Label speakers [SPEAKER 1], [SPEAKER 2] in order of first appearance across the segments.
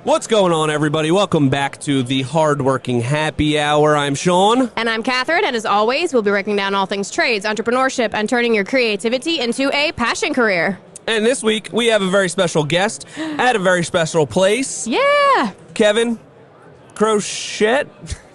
[SPEAKER 1] What's going on, everybody? Welcome back to the Hardworking Happy Hour. I'm Sean.
[SPEAKER 2] And I'm Catherine, and as always, we'll be breaking down all things trades, entrepreneurship, and turning your creativity into a passion career.
[SPEAKER 1] And this week, we have a very special guest at a very special place.
[SPEAKER 2] Yeah!
[SPEAKER 1] Kevin Choquette.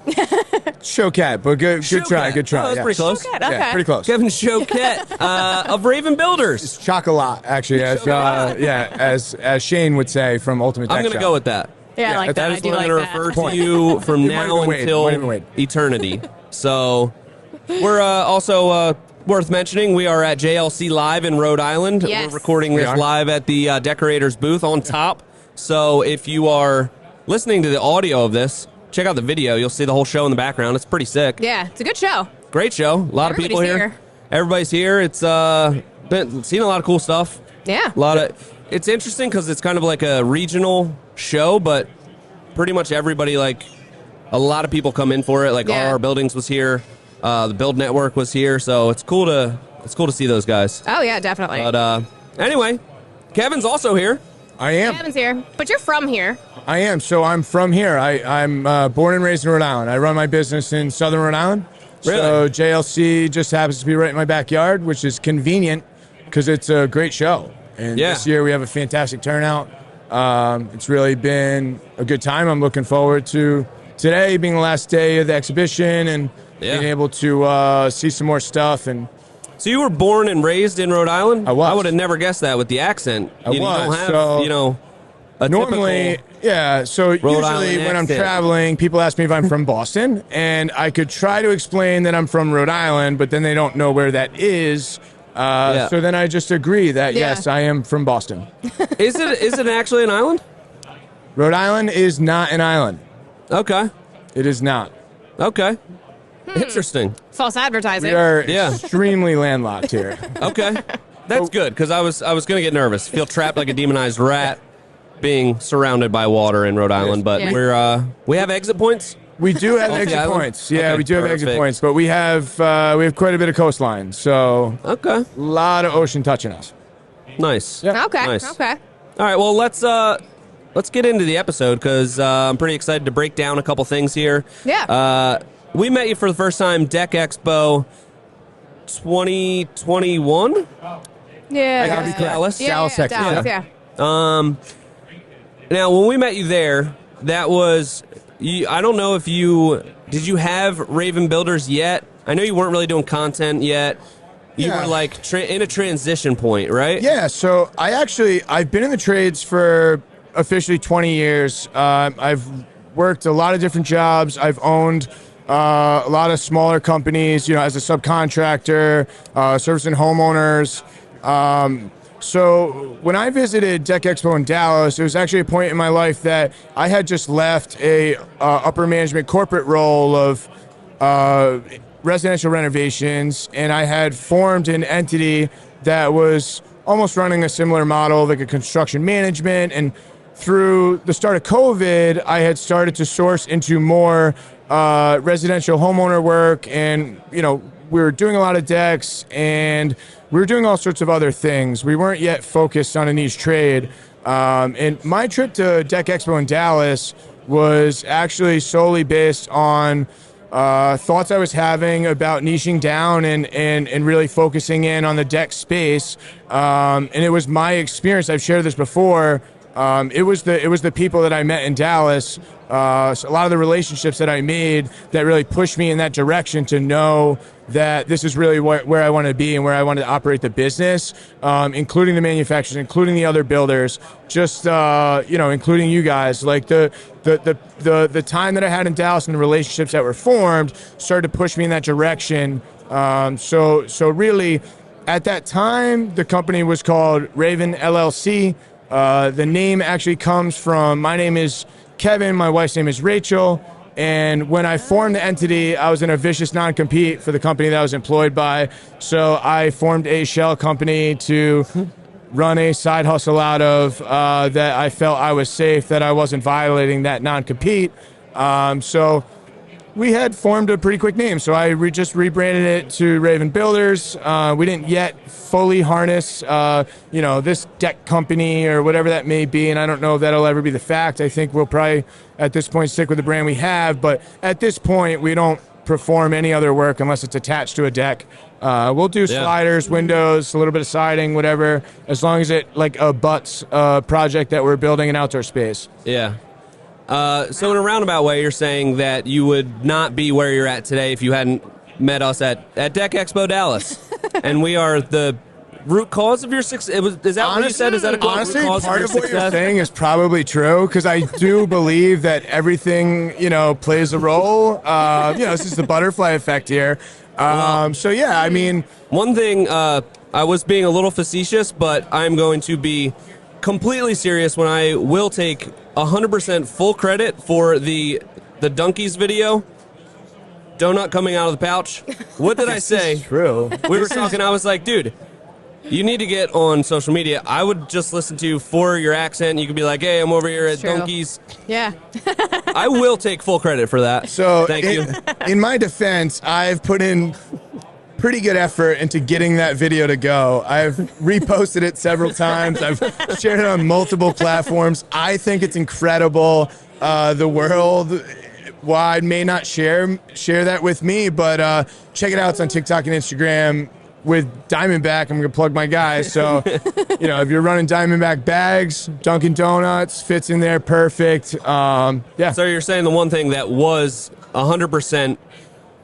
[SPEAKER 3] Choquette, but good try.
[SPEAKER 1] Oh, that's pretty close.
[SPEAKER 2] Choquette, okay.
[SPEAKER 3] Yeah, pretty close.
[SPEAKER 1] Kevin Choquette of Ravin Builders.
[SPEAKER 3] Chocolat, actually, as Shane would say from Ultimate Tech
[SPEAKER 1] I'm going to
[SPEAKER 3] Shop.
[SPEAKER 1] go with that.
[SPEAKER 2] Yeah, I like
[SPEAKER 1] That
[SPEAKER 2] that.
[SPEAKER 1] is
[SPEAKER 2] I do
[SPEAKER 1] what I'm
[SPEAKER 2] like
[SPEAKER 1] going
[SPEAKER 2] that.
[SPEAKER 1] to refer to you from
[SPEAKER 3] It might
[SPEAKER 1] now
[SPEAKER 3] have been
[SPEAKER 1] until
[SPEAKER 3] Wade.
[SPEAKER 1] eternity. So, we're also worth mentioning, we are at JLC Live in Rhode Island.
[SPEAKER 2] Yes.
[SPEAKER 1] We're recording this live at the Decorators booth on top. So, if you are listening to the audio of this, check out the video. You'll see the whole show in the background. It's pretty sick.
[SPEAKER 2] Yeah, it's a good show.
[SPEAKER 1] Great show. A lot of people here. Everybody's here. It's been seen a lot of cool stuff.
[SPEAKER 2] Yeah.
[SPEAKER 1] It's interesting because it's kind of like a regional show, but pretty much everybody, like a lot of people come in for it. Like RR Buildings was here, the Build Network was here, so it's cool to see those guys.
[SPEAKER 2] Oh, yeah, definitely.
[SPEAKER 1] But anyway, Kevin's also here.
[SPEAKER 3] I am.
[SPEAKER 2] Kevin's here, but you're from here.
[SPEAKER 3] I am. So I'm from here. I'm born and raised in Rhode Island. I run my business in Southern Rhode Island.
[SPEAKER 1] Really?
[SPEAKER 3] So JLC just happens to be right in my backyard, which is convenient because it's a great show. And this year we have a fantastic turnout. It's really been a good time. I'm looking forward to today being the last day of the exhibition and being able to see some more stuff. And
[SPEAKER 1] so you were born and raised in Rhode Island?
[SPEAKER 3] I was.
[SPEAKER 1] I would have never guessed that with the accent.
[SPEAKER 3] You
[SPEAKER 1] don't have, a
[SPEAKER 3] normally,
[SPEAKER 1] typical
[SPEAKER 3] so usually
[SPEAKER 1] Island
[SPEAKER 3] when I'm
[SPEAKER 1] accent.
[SPEAKER 3] traveling, people ask me if I'm from Boston, and I could try to explain that I'm from Rhode Island, but then they don't know where that is. So then I just agree that, yes, I am from Boston.
[SPEAKER 1] Is it actually an island?
[SPEAKER 3] Rhode Island is not an island.
[SPEAKER 1] Okay.
[SPEAKER 3] It is not.
[SPEAKER 1] Okay. Interesting.
[SPEAKER 2] False advertising.
[SPEAKER 3] We are
[SPEAKER 1] Yeah.
[SPEAKER 3] extremely landlocked here.
[SPEAKER 1] Okay. That's good, because I was going to get nervous. Feel trapped like a demonized rat being surrounded by water in Rhode Island, but we have exit points.
[SPEAKER 3] We do have
[SPEAKER 1] Off the
[SPEAKER 3] exit
[SPEAKER 1] island?
[SPEAKER 3] points. Yeah,
[SPEAKER 1] Okay,
[SPEAKER 3] we do have exit
[SPEAKER 1] perfect.
[SPEAKER 3] points, but we have quite a bit of coastline, so
[SPEAKER 1] Okay.
[SPEAKER 3] a lot of ocean touching us.
[SPEAKER 1] Nice.
[SPEAKER 3] Yeah.
[SPEAKER 2] Okay,
[SPEAKER 1] Nice.
[SPEAKER 2] okay.
[SPEAKER 1] All right, well, let's get into the episode, because I'm pretty excited to break down a couple things here.
[SPEAKER 2] Yeah.
[SPEAKER 1] We met you for the first time, Deck Expo 2021.
[SPEAKER 2] Yeah.
[SPEAKER 3] I gotta be correct.
[SPEAKER 1] Dallas.
[SPEAKER 3] Dallas, Texas.
[SPEAKER 2] Dallas,
[SPEAKER 3] Yeah.
[SPEAKER 2] yeah.
[SPEAKER 1] Now, when we met you there, that was, I don't know if did you have Ravin Builders yet? I know you weren't really doing content yet. You were like in a transition point, right?
[SPEAKER 3] Yeah, so I've been in the trades for officially 20 years. I've worked a lot of different jobs. I've owned a lot of smaller companies, as a subcontractor, servicing homeowners. So when I visited Deck Expo in Dallas, it was actually a point in my life that I had just left a upper management corporate role of residential renovations, and I had formed an entity that was almost running a similar model, like a construction management. And through the start of COVID, I had started to source into more residential homeowner work, and we were doing a lot of decks, and we were doing all sorts of other things. We weren't yet focused on a niche trade. And my trip to Deck Expo in Dallas was actually solely based on thoughts I was having about niching down and really focusing in on the deck space. And it was my experience. I've shared this before. It was the people that I met in Dallas, so a lot of the relationships that I made that really pushed me in that direction to know that this is really where I want to be and where I want to operate the business, including the manufacturers, including the other builders, just including you guys. Like the time that I had in Dallas and the relationships that were formed started to push me in that direction. So really, at that time, the company was called Ravin LLC. The name actually comes from, my name is Kevin, my wife's name is Rachel, and when I formed the entity, I was in a vicious non-compete for the company that I was employed by, so I formed a shell company to run a side hustle out of that I felt I was safe, that I wasn't violating that non-compete. So we had formed a pretty quick name, so I just rebranded it to Ravin Builders. We didn't yet fully harness, this deck company or whatever that may be, and I don't know if that'll ever be the fact. I think we'll probably, at this point, stick with the brand we have, but at this point, we don't perform any other work unless it's attached to a deck. We'll do sliders, windows, a little bit of siding, whatever, as long as it abuts a project that we're building an outdoor space.
[SPEAKER 1] Yeah. So in a roundabout way, you're saying that you would not be where you're at today if you hadn't met us at Deck Expo Dallas. And we are the root cause of your success. Is that what you said? Is that a
[SPEAKER 3] honestly,
[SPEAKER 1] root cause
[SPEAKER 3] part
[SPEAKER 1] of
[SPEAKER 3] of
[SPEAKER 1] your
[SPEAKER 3] what you're
[SPEAKER 1] success?
[SPEAKER 3] saying is probably true, because I do believe that everything, plays a role. This is the butterfly effect here. So, yeah, I mean...
[SPEAKER 1] One thing, I was being a little facetious, but I'm going to be completely serious when I will take 100% full credit for the Donkeys video. Donut coming out of the pouch. What did I say?
[SPEAKER 3] True.
[SPEAKER 1] We were talking, I was like, dude, you need to get on social media. I would just listen to you for your accent. You could be like, hey, I'm over here at Donkeys.
[SPEAKER 2] Yeah.
[SPEAKER 1] I will take full credit for that.
[SPEAKER 3] So,
[SPEAKER 1] thank you.
[SPEAKER 3] In my defense, I've put in pretty good effort into getting that video to go. I've reposted it several times. I've shared it on multiple platforms. I think it's incredible. The world wide may not share that with me, but check it out. It's on TikTok and Instagram with Diamondback. I'm going to plug my guys. So, if you're running Diamondback bags, Dunkin' Donuts fits in there perfect. Yeah.
[SPEAKER 1] So you're saying the one thing that was 100%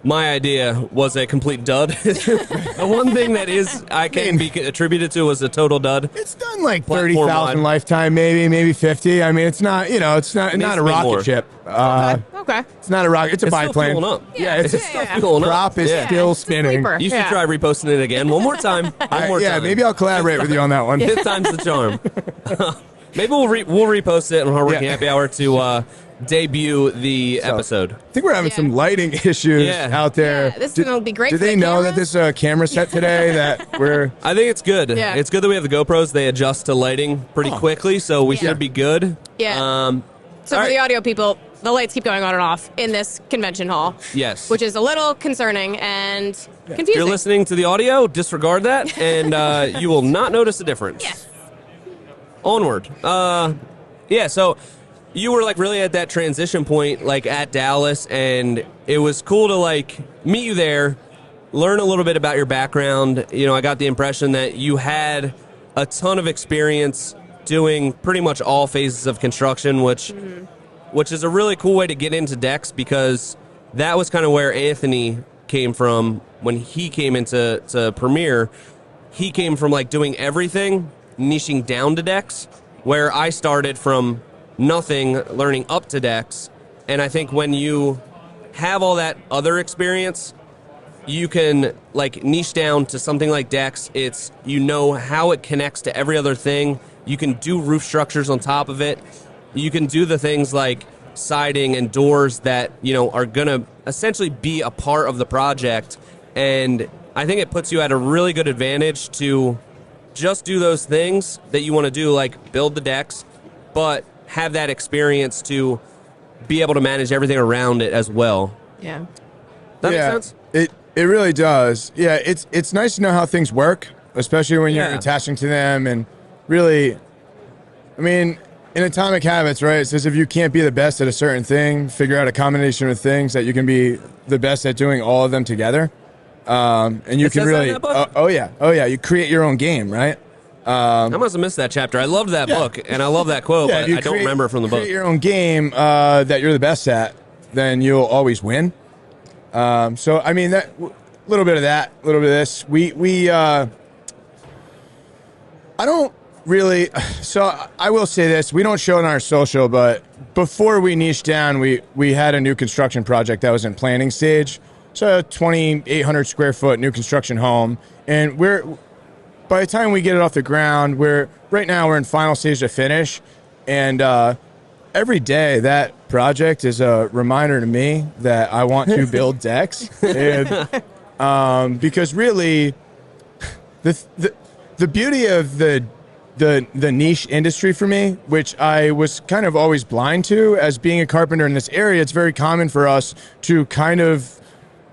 [SPEAKER 1] my idea was a complete dud. The one thing that I can be attributed to was a total dud.
[SPEAKER 3] It's done like 30,000 lifetime, maybe 50. I mean, it's not, it's not a rocket ship.
[SPEAKER 2] Okay.
[SPEAKER 3] It's not a rocket. It's a
[SPEAKER 1] It's
[SPEAKER 3] biplane.
[SPEAKER 1] still filling up.
[SPEAKER 3] Yeah, it's
[SPEAKER 1] still filling up.
[SPEAKER 3] prop is
[SPEAKER 1] Yeah.
[SPEAKER 3] still
[SPEAKER 2] It's a
[SPEAKER 3] spinning.
[SPEAKER 2] sleeper.
[SPEAKER 1] You should
[SPEAKER 2] Yeah.
[SPEAKER 1] try reposting it again one more time. One more time.
[SPEAKER 3] Maybe I'll collaborate with you on that one.
[SPEAKER 1] Fifth time's the charm. Maybe we'll repost it on Hardworking Happy Hour to debut the episode.
[SPEAKER 3] I think we're having some lighting issues out there.
[SPEAKER 2] Yeah, this will be great
[SPEAKER 3] Do
[SPEAKER 2] for
[SPEAKER 3] they
[SPEAKER 2] the
[SPEAKER 3] know that
[SPEAKER 2] cameras.
[SPEAKER 3] this is a camera set today? That we're
[SPEAKER 1] I think it's good.
[SPEAKER 2] Yeah.
[SPEAKER 1] It's good that we have the GoPros. They adjust to lighting pretty quickly, so we should be good.
[SPEAKER 2] Yeah. So
[SPEAKER 1] all
[SPEAKER 2] for the
[SPEAKER 1] right.
[SPEAKER 2] audio people, the lights keep going on and off in this convention hall.
[SPEAKER 1] Yes.
[SPEAKER 2] Which is a little concerning and confusing.
[SPEAKER 1] If you're listening to the audio, disregard that, and you will not notice the difference.
[SPEAKER 2] Yes.
[SPEAKER 1] Onward. So you were really at that transition point at Dallas, and it was cool to meet you there, learn a little bit about your background. I got the impression that you had a ton of experience doing pretty much all phases of construction, which is a really cool way to get into decks, because that was kind of where Anthony came from when he came into Premier. He came from doing everything, niching down to decks, where I started from nothing, learning up to decks. And I think when you have all that other experience, you can niche down to something like decks. It's how it connects to every other thing. You can do roof structures on top of it. You can do the things like siding and doors that are gonna essentially be a part of the project. And I think it puts you at a really good advantage to just do those things that you want to do, like build the decks, but have that experience to be able to manage everything around it as well.
[SPEAKER 2] Yeah.
[SPEAKER 1] That makes sense?
[SPEAKER 3] It really does. Yeah, it's nice to know how things work, especially when you're attaching to them. And really, I mean, in Atomic Habits, right, it says if you can't be the best at a certain thing, figure out a combination of things that you can be the best at doing all of them together. And you can really, oh yeah, you create your own game, right?
[SPEAKER 1] I must have missed that chapter. I loved that book, and I love that quote, but I don't remember it from the book.
[SPEAKER 3] Create your own game that you're the best at, then you'll always win. So, I mean, that little bit of that, a little bit of this. I don't really. So, I will say this: we don't show it on our social, but before we niched down, we had a new construction project that was in planning stage. So, a 2,800 square foot new construction home, and by the time we get it off the ground, right now we're in final stage of finish, and every day that project is a reminder to me that I want to build decks, and because really, the beauty of the the niche industry for me, which I was kind of always blind to. As being a carpenter in this area, it's very common for us to kind of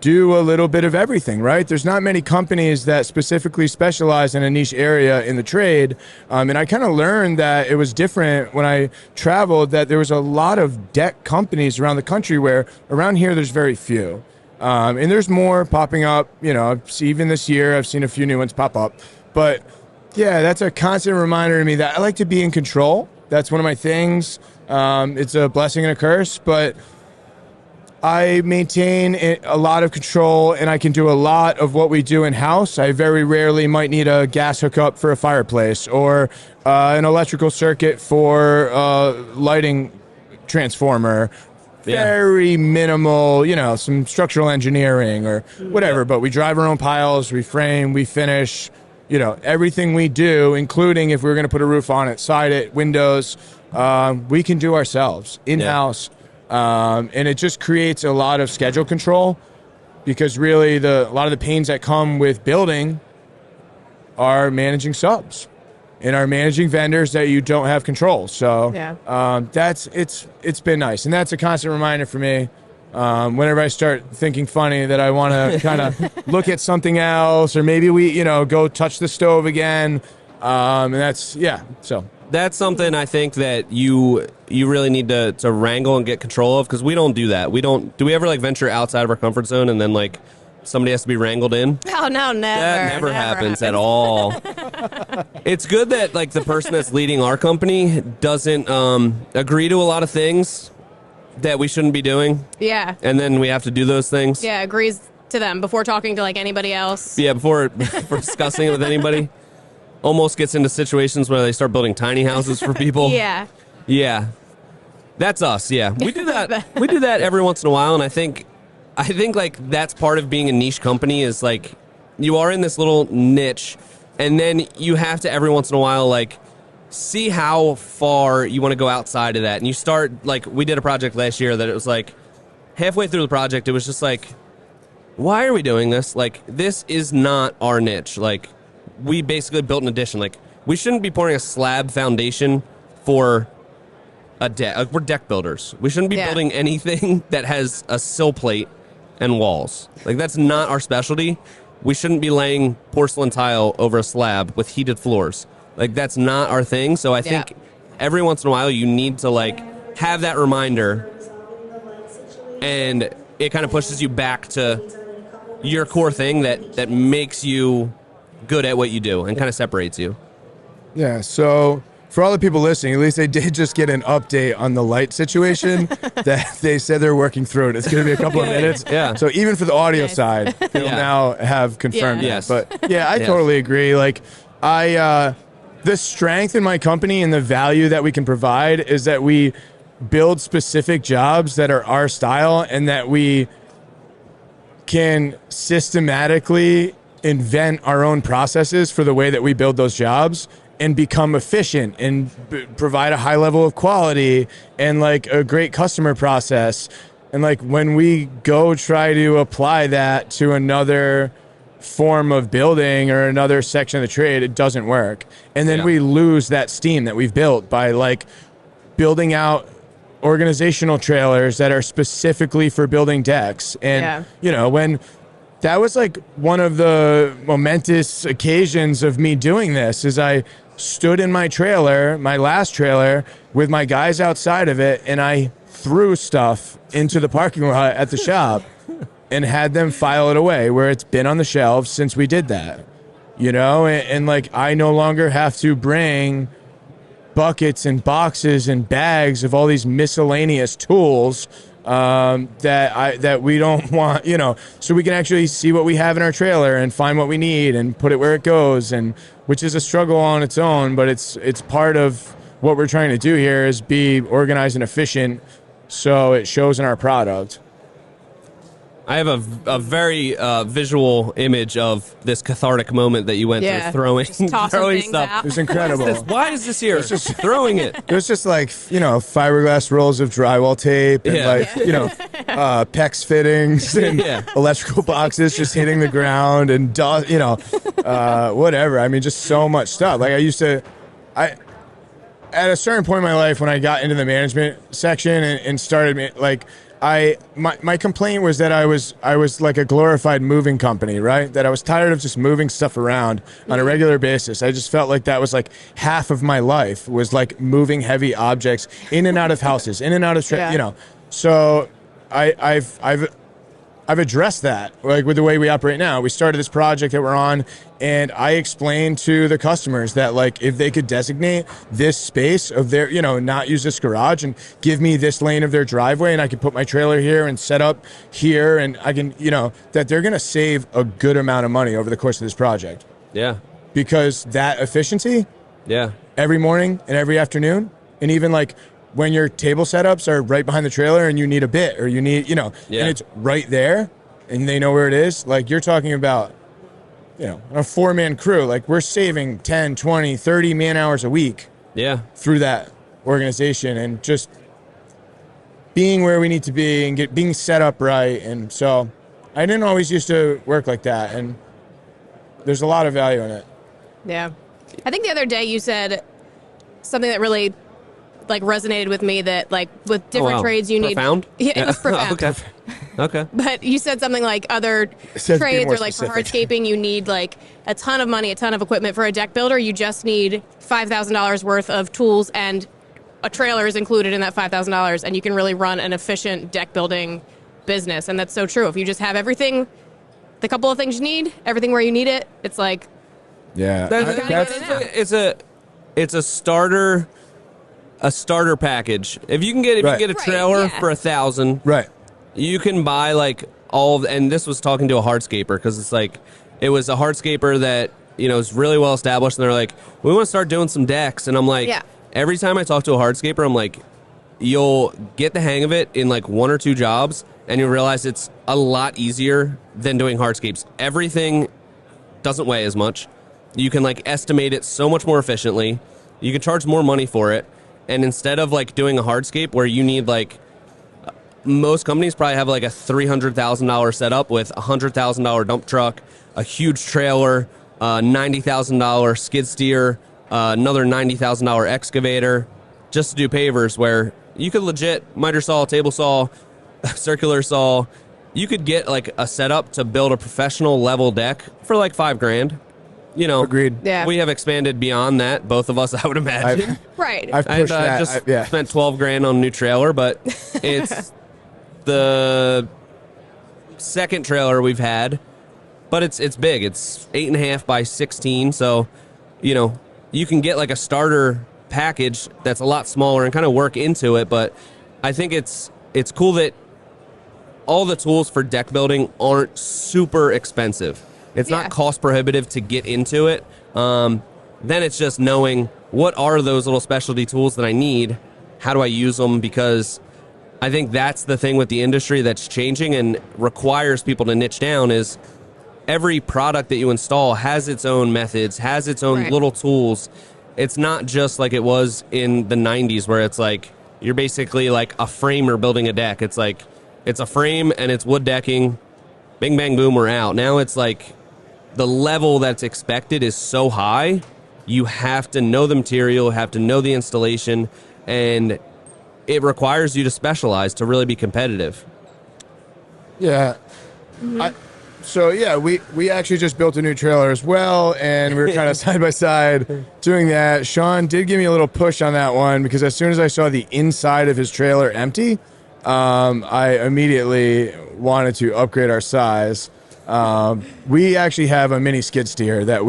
[SPEAKER 3] do a little bit of everything, right? There's not many companies that specifically specialize in a niche area in the trade. And I kind of learned that it was different when I traveled, that there was a lot of deck companies around the country, where around here there's very few. And there's more popping up, even this year I've seen a few new ones pop up. But yeah, that's a constant reminder to me that I like to be in control. That's one of my things. It's a blessing and a curse, but I maintain a lot of control, and I can do a lot of what we do in-house. I very rarely might need a gas hookup for a fireplace, or an electrical circuit for a lighting transformer.
[SPEAKER 1] Yeah.
[SPEAKER 3] Very minimal, some structural engineering or whatever, but we drive our own piles, we frame, we finish, everything we do, including if we were going to put a roof on it, side it, windows, we can do ourselves in-house. Yeah. And it just creates a lot of schedule control, because really a lot of the pains that come with building are managing subs and are managing vendors that you don't have control. So it's been nice. And that's a constant reminder for me. Whenever I start thinking funny that I want to kind of look at something else, or maybe we, go touch the stove again. And that's
[SPEAKER 1] something I think that you really need to wrangle and get control of, because we don't do that. Do we ever venture outside of our comfort zone and then somebody has to be wrangled in?
[SPEAKER 2] Oh, no, never.
[SPEAKER 1] That never happens at all. It's good that the person that's leading our company doesn't agree to a lot of things that we shouldn't be doing.
[SPEAKER 2] Yeah.
[SPEAKER 1] And then we have to do those things.
[SPEAKER 2] Yeah, agrees to them before talking to anybody else.
[SPEAKER 1] Yeah, before discussing it with anybody. Almost gets into situations where they start building tiny houses for people.
[SPEAKER 2] Yeah.
[SPEAKER 1] Yeah. That's us, yeah. We do that. We do that every once in a while, and I think that's part of being a niche company, is you are in this little niche, and then you have to every once in a while see how far you want to go outside of that. And you start we did a project last year that it was halfway through the project it was just why are we doing this? This is not our niche. We basically built an addition. We shouldn't be pouring a slab foundation for a deck. We're deck builders. We shouldn't be building anything that has a sill plate and walls. That's not our specialty. We shouldn't be laying porcelain tile over a slab with heated floors. That's not our thing. So I think every once in a while you need to have that reminder, and it kind of pushes you back to your core thing that makes you good at what you do and kind of separates you.
[SPEAKER 3] Yeah, so for all the people listening, at least they did just get an update on the light situation that they said they're working through it. It's going to be a couple of minutes.
[SPEAKER 1] Yeah.
[SPEAKER 3] So even for the audio side, they'll now have confirmed
[SPEAKER 1] Yes.
[SPEAKER 3] that. But yeah, I totally agree. The strength in my company and the value that we can provide is that we build specific jobs that are our style, and that we can systematically invent our own processes for the way that we build those jobs, and become efficient and provide a high level of quality and a great customer process. And when we go try to apply that to another form of building or another section of the trade, it doesn't work. And then we lose that steam that we've built by building out organizational trailers that are specifically for building decks. And when that was one of the momentous occasions of me doing this, is I stood in my trailer, my last trailer, with my guys outside of it, and I threw stuff into the parking lot at the shop and had them file it away where it's been on the shelves since we did that. And I no longer have to bring buckets and boxes and bags of all these miscellaneous tools that we don't want, so we can actually see what we have in our trailer and find what we need and put it where it goes, and which is a struggle on its own, but it's part of what we're trying to do here, is be organized and efficient, so it shows in our product.
[SPEAKER 1] I have a very visual image of this cathartic moment that you went through, throwing stuff.
[SPEAKER 2] Out.
[SPEAKER 3] It's incredible.
[SPEAKER 1] Why is this here? It's just throwing it.
[SPEAKER 3] It was just fiberglass rolls of drywall tape and PEX fittings and electrical boxes just hitting the ground and dust, whatever. I mean, just so much stuff. I used to I at a certain point in my life when I got into the management section and started like my complaint was that I was like a glorified moving company, right? That I was tired of just moving stuff around on a regular basis. I just felt like that was like half of my life was like moving heavy objects in and out of houses, in and out of you know. So I've addressed that, like with the way we operate now. We started this project that we're on, and I explained to the customers that like if they could designate this space of their, you know, not use this garage and give me this lane of their driveway, and I can put my trailer here and set up here, and I can, you know, that they're going to save a good amount of money over the course of this project.
[SPEAKER 1] Yeah.
[SPEAKER 3] Because that efficiency, every morning and every afternoon, and even like when your table setups are right behind the trailer and you need a bit or you need, you know, and it's right there and they know where it is. Like you're talking about, you know, a 4-man crew, like we're saving 10, 20, 30 man hours a week through that organization and just being where we need to be and being set up right. And so I didn't always used to work like that. And there's a lot of value in it.
[SPEAKER 2] Yeah. I think the other day you said something that really like resonated with me, that like with different trades you need.
[SPEAKER 1] Profound?
[SPEAKER 2] Yeah, it was profound.
[SPEAKER 1] Okay.
[SPEAKER 2] But you said something like other trades or like specific. For hardscaping you need like a ton of money, a ton of equipment. For a deck builder you just need $5,000 worth of tools, and a trailer is included in that $5,000, and you can really run an efficient deck building business. And that's so true. If you just have everything, the couple of things you need, everything where you need it, it's like
[SPEAKER 1] it's a starter package. If you can get a trailer for $1,000, you can buy like and this was talking to a hardscaper, because it's like it was a hardscaper that, you know, is really well established, and they're like, we want to start doing some decks, and I'm like, every time I talk to a hardscaper, I'm like, you'll get the hang of it in like 1 or 2 jobs, and you'll realize it's a lot easier than doing hardscapes. Everything doesn't weigh as much. You can like estimate it so much more efficiently. You can charge more money for it. And instead of like doing a hardscape where you need like, most companies probably have like a $300,000 setup with a $100,000 dump truck, a huge trailer, $90,000 skid steer, another $90,000 excavator, just to do pavers, where you could legit miter saw, table saw, circular saw. You could get like a setup to build a professional level deck for like $5,000. You know,
[SPEAKER 3] agreed.
[SPEAKER 2] Yeah.
[SPEAKER 1] We have expanded beyond that, both of us, I would imagine.
[SPEAKER 3] I've pushed that.
[SPEAKER 1] Just spent $12,000 on a new trailer, but it's the second trailer we've had, but it's big. It's 8.5 by 16, so you know you can get like a starter package that's a lot smaller and kind of work into it. But I think it's cool that all the tools for deck building aren't super expensive. It's not cost prohibitive to get into it. Then it's just knowing what are those little specialty tools that I need. How do I use them? Because I think that's the thing with the industry that's changing and requires people to niche down, is every product that you install has its own methods, has its own little tools. It's not just like it was in the 90s where it's like you're basically like a framer building a deck. It's like it's a frame and it's wood decking. Bing, bang, boom, we're out. Now it's like the level that's expected is so high, you have to know the material, have to know the installation, and it requires you to specialize to really be competitive.
[SPEAKER 3] Yeah. We actually just built a new trailer as well, and we were kind of side by side doing that. Sean did give me a little push on that one, because as soon as I saw the inside of his trailer empty, I immediately wanted to upgrade our size. We actually have a mini skid steer that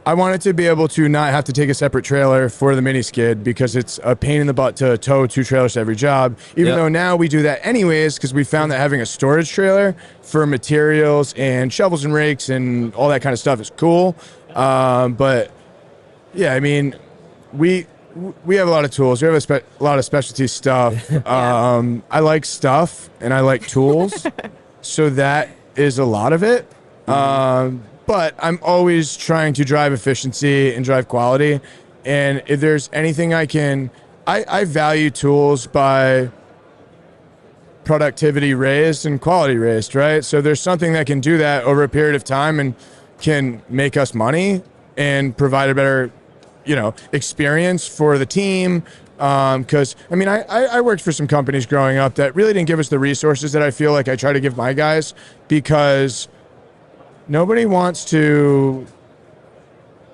[SPEAKER 3] I wanted to be able to not have to take a separate trailer for the mini skid, because it's a pain in the butt to tow 2 trailers to every job, even though now we do that anyways, because we found that having a storage trailer for materials and shovels and rakes and all that kind of stuff is cool. But yeah, I mean, we have a lot of tools. We have a lot of specialty stuff. I like stuff and I like tools. So that is a lot of it. But I'm always trying to drive efficiency and drive quality. And if there's anything I value tools by productivity raised and quality raised, right? So there's something that can do that over a period of time and can make us money and provide a better, experience for the team. Because I worked for some companies growing up that really didn't give us the resources that I feel like I try to give my guys, because nobody wants to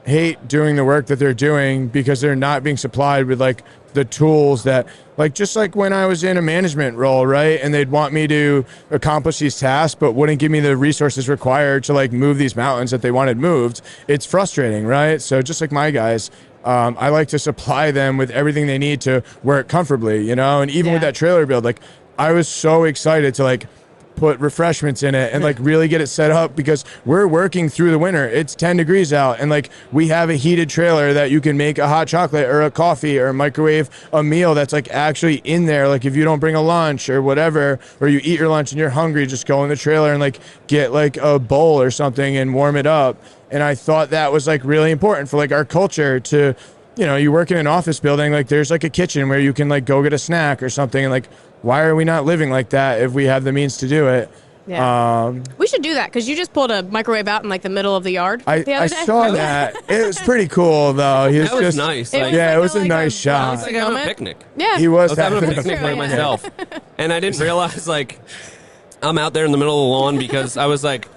[SPEAKER 3] hate doing the work that they're doing because they're not being supplied with like the tools that, like, just like when I was in a management role, right? And they'd want me to accomplish these tasks, but wouldn't give me the resources required to like move these mountains that they wanted moved. It's frustrating, right? So just like my guys, I like to supply them with everything they need to work comfortably, and even with that trailer build, like I was so excited to like put refreshments in it and like really get it set up, because we're working through the winter. It's 10 degrees out, and like we have a heated trailer that you can make a hot chocolate or a coffee or microwave a meal that's like actually in there. Like if you don't bring a lunch or whatever, or you eat your lunch and you're hungry, just go in the trailer and like get like a bowl or something and warm it up. And I thought that was like really important for like our culture to, you work in an office building, like there's like a kitchen where you can like go get a snack or something, and like why are we not living like that if we have the means to do it?
[SPEAKER 2] Yeah. We should do that, because you just pulled a microwave out in like the middle of the yard the other day.
[SPEAKER 3] I saw that. It was pretty cool though.
[SPEAKER 1] That was nice.
[SPEAKER 3] It was a nice shot.
[SPEAKER 1] It was like having a picnic.
[SPEAKER 2] Yeah.
[SPEAKER 3] He was
[SPEAKER 1] having a picnic by myself. And I didn't realize like I'm out there in the middle of the lawn, because I was like,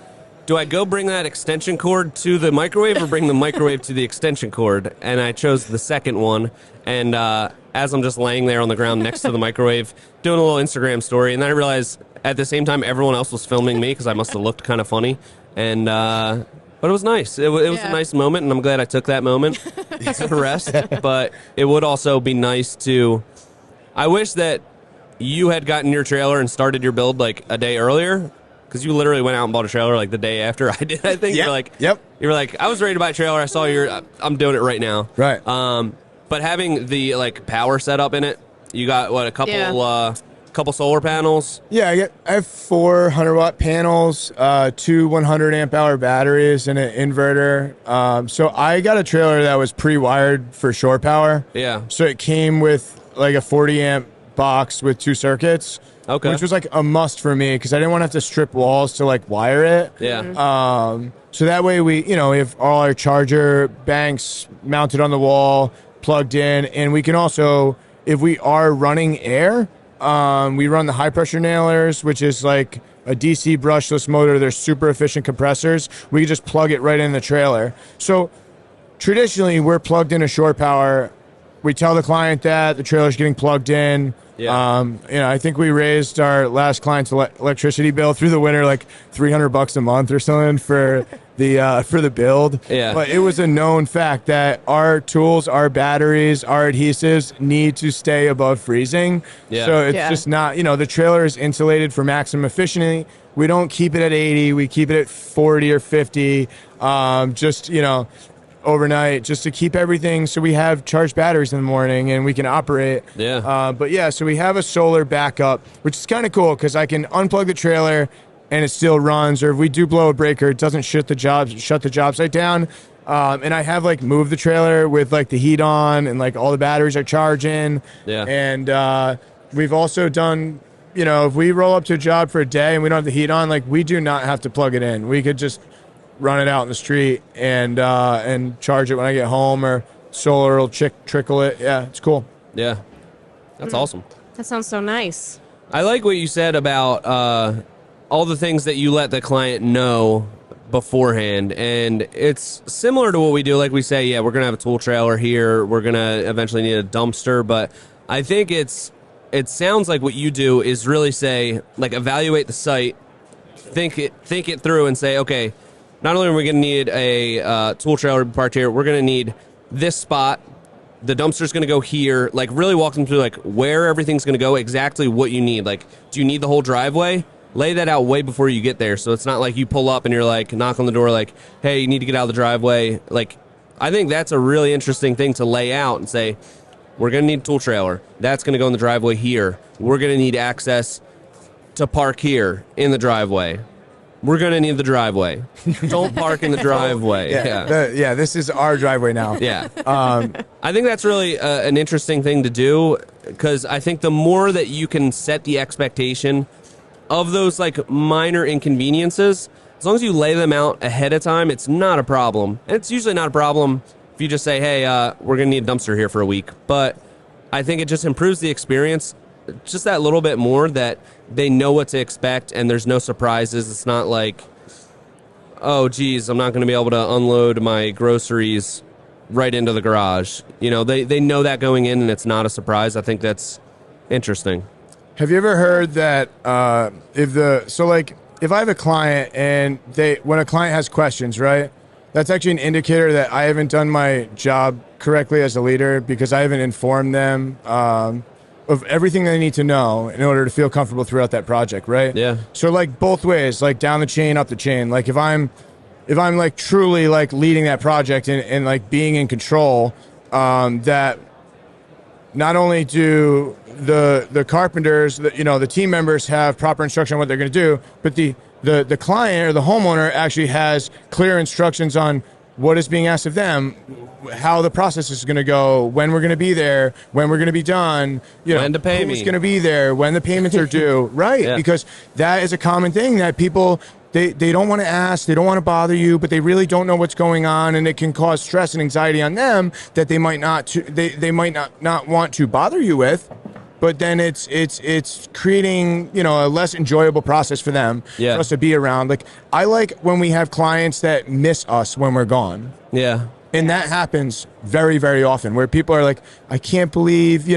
[SPEAKER 1] do I go bring that extension cord to the microwave or bring the microwave to the extension cord? And I chose the second one. And as I'm just laying there on the ground next to the microwave, doing a little Instagram story, and then I realized at the same time everyone else was filming me, because I must have looked kind of funny. And but it was nice. It was a nice moment, and I'm glad I took that moment to rest. But it would also be nice to... I wish that you had gotten your trailer and started your build like a day earlier. Because you literally went out and bought a trailer like the day after I did, I think.
[SPEAKER 3] Yep.
[SPEAKER 1] You were like, I was ready to buy a trailer. I saw I'm doing it right now.
[SPEAKER 3] Right.
[SPEAKER 1] But having the like power setup in it, you got what, a couple solar panels?
[SPEAKER 3] Yeah, I have 4 100-watt panels, 2 100 amp hour batteries, and an inverter. So I got a trailer that was pre-wired for shore power.
[SPEAKER 1] Yeah.
[SPEAKER 3] So it came with like a 40 amp box with 2 circuits.
[SPEAKER 1] Okay.
[SPEAKER 3] Which was like a must for me, because I didn't want to have to strip walls to like wire it.
[SPEAKER 1] Yeah.
[SPEAKER 3] So that way we have all our charger banks mounted on the wall, plugged in, and we can also, if we are running air, we run the high pressure nailers, which is like a DC brushless motor. They're super efficient compressors. We can just plug it right in the trailer. So traditionally we're plugged into shore power. We tell the client that the trailer's getting plugged in.
[SPEAKER 1] Yeah.
[SPEAKER 3] I think we raised our last client's electricity bill through the winter like $300 a month or something for the build.
[SPEAKER 1] Yeah.
[SPEAKER 3] But it was a known fact that our tools, our batteries, our adhesives need to stay above freezing.
[SPEAKER 1] Yeah.
[SPEAKER 3] So it's just not, the trailer is insulated for maximum efficiency. We don't keep it at 80. We keep it at 40 or 50. Overnight, just to keep everything so we have charged batteries in the morning and we can operate.
[SPEAKER 1] Yeah.
[SPEAKER 3] So we have a solar backup, which is kind of cool, because I can unplug the trailer and it still runs, or if we do blow a breaker, it doesn't shut the job site down. And I have like moved the trailer with like the heat on, and like all the batteries are charging.
[SPEAKER 1] Yeah.
[SPEAKER 3] And we've also done, if we roll up to a job for a day and we don't have the heat on, like we do not have to plug it in. We could just run it out in the street and charge it when I get home, or solar will trickle it. Yeah, it's cool.
[SPEAKER 1] Yeah. That's awesome.
[SPEAKER 2] That sounds so nice.
[SPEAKER 1] I like what you said about all the things that you let the client know beforehand, and it's similar to what we do. Like we say, we're going to have a tool trailer here. We're going to eventually need a dumpster, but I think it sounds like what you do is really say, like, evaluate the site, think it through and say, okay, not only are we going to need a tool trailer parked here, we're going to need this spot. The dumpster's going to go here. Like, really walk them through, like, where everything's going to go, exactly what you need. Like, do you need the whole driveway? Lay that out way before you get there, so it's not like you pull up and you're like, knock on the door like, hey, you need to get out of the driveway. Like, I think that's a really interesting thing to lay out and say, we're going to need a tool trailer. That's going to go in the driveway here. We're going to need access to park here in the driveway. We're going to need the driveway. Don't park in the driveway.
[SPEAKER 3] This is our driveway now.
[SPEAKER 1] Yeah. I think that's really an interesting thing to do, because I think the more that you can set the expectation of those like minor inconveniences, as long as you lay them out ahead of time, it's not a problem. And it's usually not a problem if you just say, hey, we're going to need a dumpster here for a week. But I think it just improves the experience just that little bit more, that they know what to expect and there's no surprises. It's not like, oh, geez, I'm not going to be able to unload my groceries right into the garage. You know, they know that going in and it's not a surprise. I think that's interesting.
[SPEAKER 3] Have you ever heard that if I have a client and when a client has questions, right, that's actually an indicator that I haven't done my job correctly as a leader, because I haven't informed them of everything they need to know in order to feel comfortable throughout that project, right?
[SPEAKER 1] Yeah.
[SPEAKER 3] So like both ways, like down the chain, up the chain. Like if I'm like truly like leading that project and like being in control, that not only do the carpenters, the team members have proper instruction on what they're going to do, but the client or the homeowner actually has clear instructions on what is being asked of them, how the process is going to go, when we're going to be there, when we're going to be done,
[SPEAKER 1] when to pay
[SPEAKER 3] who's going to be there, when the payments are due, right? Yeah. Because that is a common thing that people, they don't want to ask, they don't want to bother you, but they really don't know what's going on, and it can cause stress and anxiety on them that they might not want to bother you with. But then it's creating, a less enjoyable process for them, for us to be around. Like, I like when we have clients that miss us when we're gone.
[SPEAKER 1] Yeah.
[SPEAKER 3] And that happens very, very often, where people are like, I can't believe,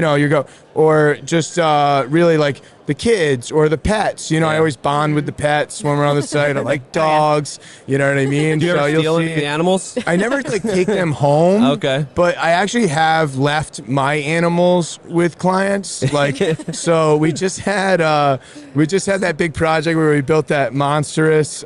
[SPEAKER 3] or just really like the kids or the pets. I always bond with the pets when we're on the site. I like dogs. You know what I mean?
[SPEAKER 1] Do you ever steal the animals?
[SPEAKER 3] I never take them home.
[SPEAKER 1] Okay.
[SPEAKER 3] But I actually have left my animals with clients. Like, so we just had that big project where we built that monstrous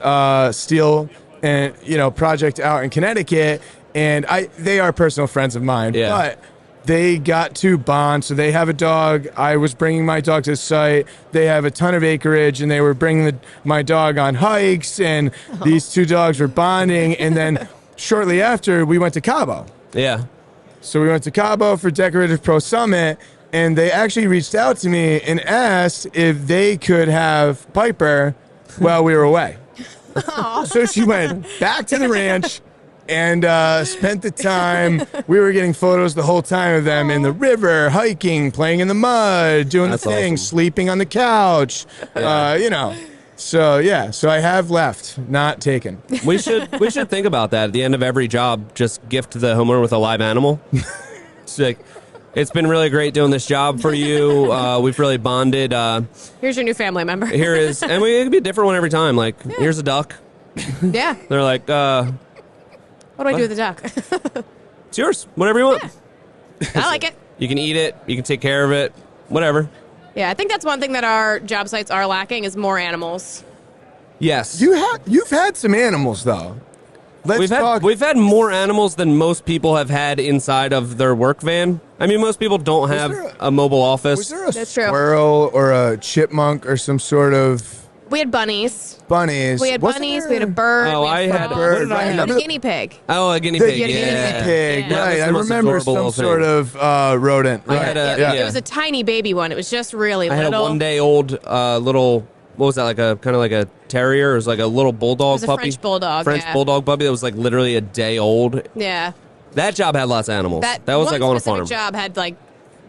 [SPEAKER 3] steel and project out in Connecticut. And they are personal friends of mine, but they got to bond. So they have a dog. I was bringing my dog to the site. They have a ton of acreage, and they were bringing my dog on hikes, and these two dogs were bonding. And then shortly after, we went to Cabo.
[SPEAKER 1] Yeah.
[SPEAKER 3] So we went to Cabo for Decorative Pro Summit, and they actually reached out to me and asked if they could have Piper while we were away. So she went back to the ranch and spent the time. We were getting photos the whole time of them in the river, hiking, playing in the mud, doing the thing, awesome. Sleeping on the couch, So I have left, not taken.
[SPEAKER 1] We should think about that at the end of every job. Just gift the homeowner with a live animal. It's like, it's been really great doing this job for you. We've really bonded.
[SPEAKER 2] Here's your new family member.
[SPEAKER 1] Here is, and it can be a different one every time. Like, here's a duck.
[SPEAKER 2] Yeah.
[SPEAKER 1] They're like,
[SPEAKER 2] what do I do with the duck?
[SPEAKER 1] It's yours. Whatever you want.
[SPEAKER 2] Yeah. I like it.
[SPEAKER 1] You can eat it. You can take care of it. Whatever.
[SPEAKER 2] Yeah, I think that's one thing that our job sites are lacking is more animals.
[SPEAKER 1] Yes.
[SPEAKER 3] You've had some animals, though.
[SPEAKER 1] We've had more animals than most people have had inside of their work van. I mean, most people don't have a mobile office.
[SPEAKER 3] Was there a squirrel or a chipmunk or some sort of...
[SPEAKER 2] We had bunnies.
[SPEAKER 3] We
[SPEAKER 2] had bunnies. We had a bird.
[SPEAKER 1] Oh, I had a bird.
[SPEAKER 2] I had a guinea pig.
[SPEAKER 1] Oh, a guinea pig.
[SPEAKER 3] Guinea pig. Yeah. Right. I remember some sort of rodent. Right.
[SPEAKER 2] It was a tiny baby one. It was just really little.
[SPEAKER 1] I had a 1-day-old little. What was that? Like a kind of like a terrier. It was like a little bulldog puppy.
[SPEAKER 2] French bulldog.
[SPEAKER 1] French bulldog puppy that was like literally a day old.
[SPEAKER 2] Yeah.
[SPEAKER 1] That job had lots of animals. That was like on a farm.
[SPEAKER 2] Job had like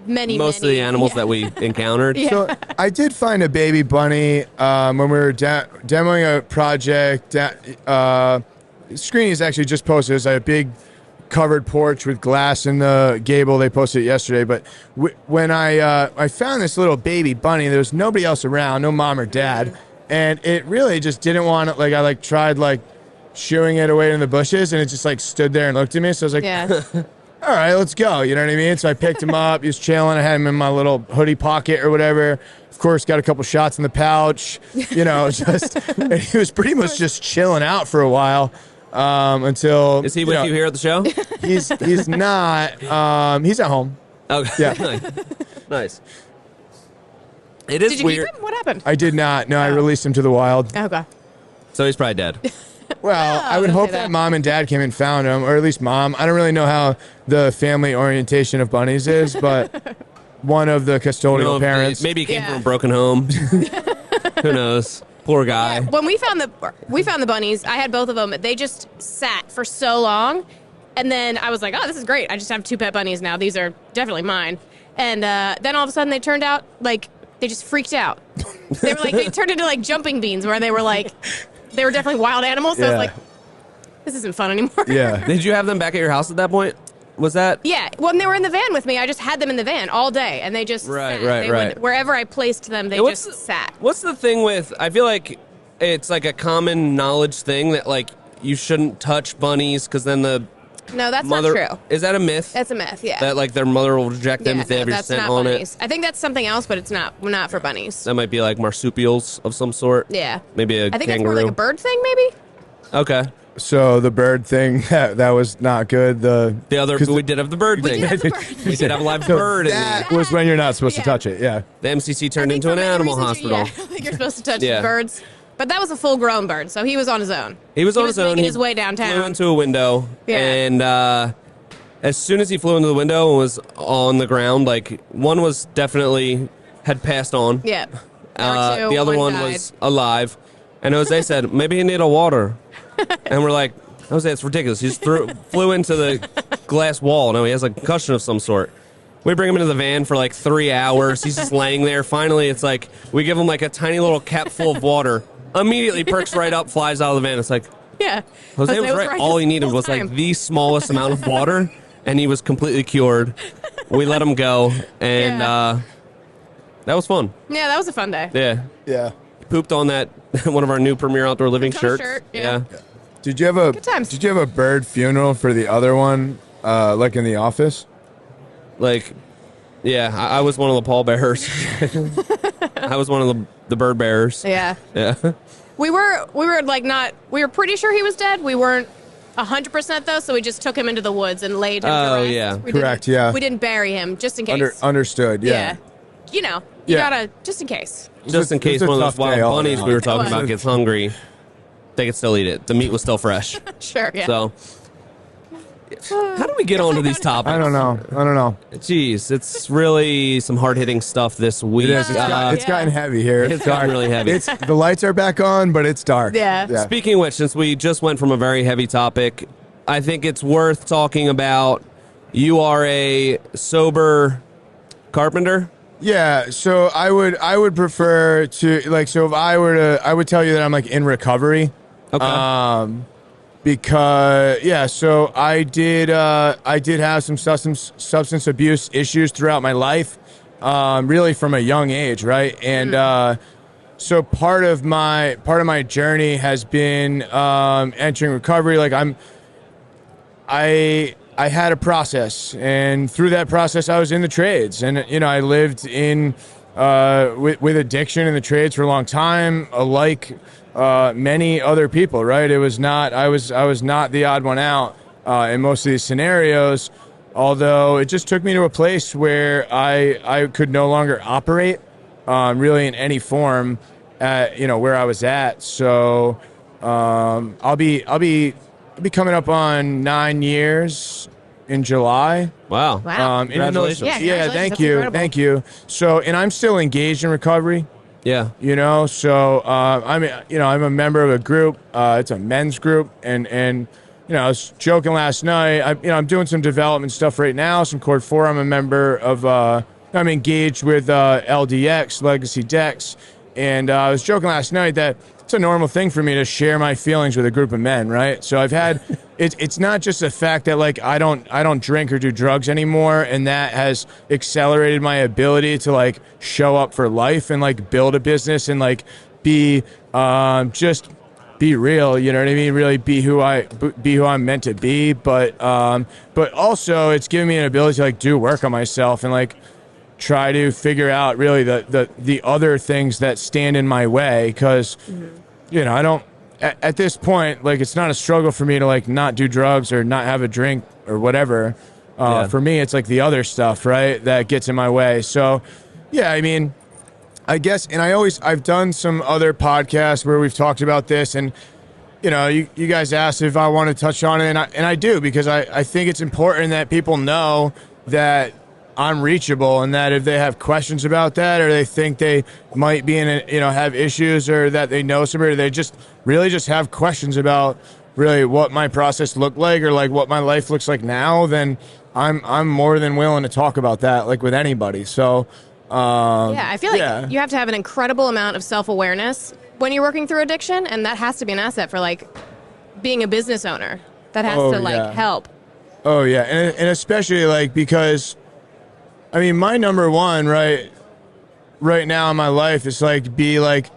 [SPEAKER 1] most of the animals that we encountered.
[SPEAKER 2] Yeah.
[SPEAKER 3] So I did find a baby bunny when we were demoing a project. Screen is actually just posted. It was like a big covered porch with glass in the gable. They posted it yesterday. But when I found this little baby bunny, there was nobody else around, no mom or dad, and it really just didn't want it. Like I tried shooing it away in the bushes, and it just stood there and looked at me. So I was like,
[SPEAKER 2] yeah.
[SPEAKER 3] All right, let's go. You know what I mean? So I picked him up. He was chilling. I had him in my little hoodie pocket or whatever. Of course, got a couple shots in the pouch. And he was pretty much just chilling out for a while until.
[SPEAKER 1] Is he with you here at the show?
[SPEAKER 3] He's not. He's at home.
[SPEAKER 1] Okay.
[SPEAKER 3] Yeah.
[SPEAKER 1] Nice. It is
[SPEAKER 2] Did you
[SPEAKER 1] weird.
[SPEAKER 2] keep him? What happened?
[SPEAKER 3] I did not. No, I released him to the wild.
[SPEAKER 2] Okay.
[SPEAKER 1] So he's probably dead.
[SPEAKER 3] Well, I would hope that mom and dad came and found him, or at least mom. I don't really know how the family orientation of bunnies is, but one of the custodial parents.
[SPEAKER 1] Maybe he came from a broken home. Who knows? Poor guy.
[SPEAKER 2] Yeah, when we found the bunnies, I had both of them. They just sat for so long. And then I was like, oh, this is great. I just have 2 pet bunnies now. These are definitely mine. And then all of a sudden they turned out like they just freaked out. They were like, they turned into like jumping beans where they were definitely wild animals. So I was like, this isn't fun anymore.
[SPEAKER 3] Yeah.
[SPEAKER 1] Did you have them back at your house at that point? Was that?
[SPEAKER 2] Yeah. When they were in the van with me, I just had them in the van all day, and they just sat. Wherever I placed them, they just sat.
[SPEAKER 1] What's the thing with? I feel like it's like a common knowledge thing that like you shouldn't touch bunnies because then the
[SPEAKER 2] No, that's
[SPEAKER 1] mother,
[SPEAKER 2] not true.
[SPEAKER 1] Is that a myth?
[SPEAKER 2] That's a myth. Yeah.
[SPEAKER 1] That like their mother will reject them if they have your
[SPEAKER 2] that's
[SPEAKER 1] scent
[SPEAKER 2] not
[SPEAKER 1] on
[SPEAKER 2] bunnies.
[SPEAKER 1] it.
[SPEAKER 2] I think that's something else, but it's not for bunnies.
[SPEAKER 1] That might be like marsupials of some sort.
[SPEAKER 2] Yeah.
[SPEAKER 1] Maybe a
[SPEAKER 2] I think
[SPEAKER 1] kangaroo.
[SPEAKER 2] it's more like a bird thing, maybe.
[SPEAKER 1] Okay.
[SPEAKER 3] So the bird thing that was not good.
[SPEAKER 1] The other we did have the bird thing. We did have a live bird.
[SPEAKER 3] That was when you're not supposed to touch it. Yeah.
[SPEAKER 1] The MCC turned into an animal hospital.
[SPEAKER 2] I think you're supposed to touch birds. But that was a full-grown bird, so he was on his own.
[SPEAKER 1] He was on his own.
[SPEAKER 2] Making his way downtown.
[SPEAKER 1] Flew into a window, and as soon as he flew into the window and was on the ground, like one was definitely had passed on.
[SPEAKER 2] Yeah.
[SPEAKER 1] The other one was alive, and Jose said maybe he need a water, and we're like, Jose, it's ridiculous. He just flew into the glass wall. No, he has a concussion of some sort. We bring him into the van for like 3 hours. He's just laying there. Finally, it's like we give him like a tiny little cap full of water. Immediately perks right up, flies out of the van. It's like,
[SPEAKER 2] yeah,
[SPEAKER 1] Jose was right. All he needed was like the smallest amount of water, and he was completely cured. We let him go, and that was fun.
[SPEAKER 2] Yeah, that was a fun day.
[SPEAKER 1] Yeah.
[SPEAKER 3] Yeah.
[SPEAKER 1] Pooped on that one of our new Premier Outdoor Living shirts.
[SPEAKER 2] Yeah.
[SPEAKER 3] Did you have a bird funeral for the other one, like in the office?
[SPEAKER 2] I
[SPEAKER 1] was one of the pallbearers. I was one of the bird bearers.
[SPEAKER 2] Yeah.
[SPEAKER 1] Yeah.
[SPEAKER 2] We were pretty sure he was dead. We weren't 100% though, so we just took him into the woods and laid him to rest.
[SPEAKER 1] Oh, yeah.
[SPEAKER 3] Correct, yeah.
[SPEAKER 2] We didn't bury him, just in case.
[SPEAKER 3] Understood, yeah.
[SPEAKER 2] You know, you gotta, just in case.
[SPEAKER 1] Just in case one of those wild bunnies we were talking about gets hungry, they could still eat it. The meat was still fresh.
[SPEAKER 2] Sure, yeah.
[SPEAKER 1] So, how do we get onto these topics?
[SPEAKER 3] I don't know.
[SPEAKER 1] Jeez, it's really some hard-hitting stuff this week.
[SPEAKER 3] It is. It's gotten heavy here.
[SPEAKER 1] It's gotten really heavy.
[SPEAKER 3] The lights are back on, but it's dark.
[SPEAKER 2] Yeah.
[SPEAKER 1] Speaking of which, since we just went from a very heavy topic, I think it's worth talking about. You are a sober carpenter.
[SPEAKER 3] Yeah, so I would prefer to so if I would tell you that I'm like in recovery.
[SPEAKER 1] Okay.
[SPEAKER 3] Because so I did have some substance abuse issues throughout my life, really from a young age, right? And so part of my journey has been entering recovery. Like I had a process, and through that process, I was in the trades, and I lived in with addiction in the trades for a long time, like many other people. Right? It was not I was not the odd one out in most of these scenarios. Although it just took me to a place where I could no longer operate really in any form at where I was at. So I'll be coming up on 9 years in July.
[SPEAKER 1] Wow.
[SPEAKER 2] Congratulations.
[SPEAKER 3] Yeah, thank you. So, and I'm still engaged in recovery.
[SPEAKER 1] Yeah.
[SPEAKER 3] So I'm a member of a group. It's a men's group, and I was joking last night. I'm doing some development stuff right now. Some Cord 4. I'm a member of. I'm engaged with LDX Legacy Dex, and I was joking last night that it's a normal thing for me to share my feelings with a group of men, right? So I've had it's not just the fact that like I don't drink or do drugs anymore, and that has accelerated my ability to like show up for life and like build a business and like be just be real, you know what I mean? Really be who I'm meant to be, but also it's given me an ability to like do work on myself and like try to figure out really the other things that stand in my way, because I don't at this point, like, it's not a struggle for me to like not do drugs or not have a drink or whatever. For me, it's like the other stuff, right, that gets in my way. So yeah, I mean, I guess, and I've done some other podcasts where we've talked about this, and you guys asked if I want to touch on it, and I do, because I think it's important that people know that I'm reachable, and that if they have questions about that, or they think they might be have issues, or that they know somebody, or they just really just have questions about really what my process looked like or like what my life looks like now, then I'm more than willing to talk about that like with anybody. So
[SPEAKER 2] I feel like you have to have an incredible amount of self-awareness when you're working through addiction, and that has to be an asset for like being a business owner. That has to like help.
[SPEAKER 3] Oh yeah, and especially like because, I mean, my number one right now in my life is like be like,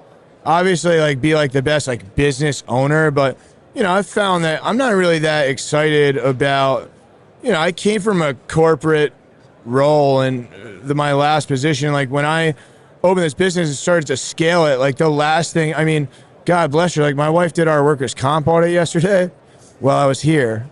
[SPEAKER 3] obviously like be like the best like business owner, but you know I've found that I'm not really that excited about, you know, I came from a corporate role and my last position, like when I opened this business and started to scale it, like the last thing, I mean, God bless her, like my wife did our workers' comp audit yesterday while I was here.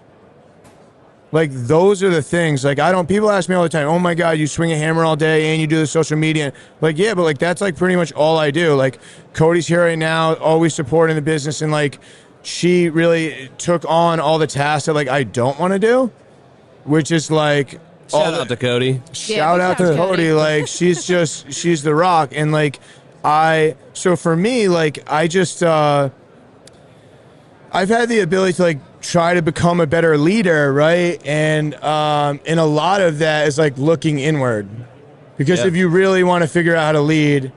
[SPEAKER 3] Like those are the things, like people ask me all the time, oh my God, you swing a hammer all day and you do the social media. Like, yeah, but like that's like pretty much all I do. Like Cody's here right now, always supporting the business, and like she really took on all the tasks that like I don't want to do, which is like
[SPEAKER 1] shout out to Cody.
[SPEAKER 3] Shout out to Cody. Like she's the rock. And like so for me, like I just I've had the ability to like try to become a better leader, right? And a lot of that is like looking inward, because if you really want to figure out how to lead,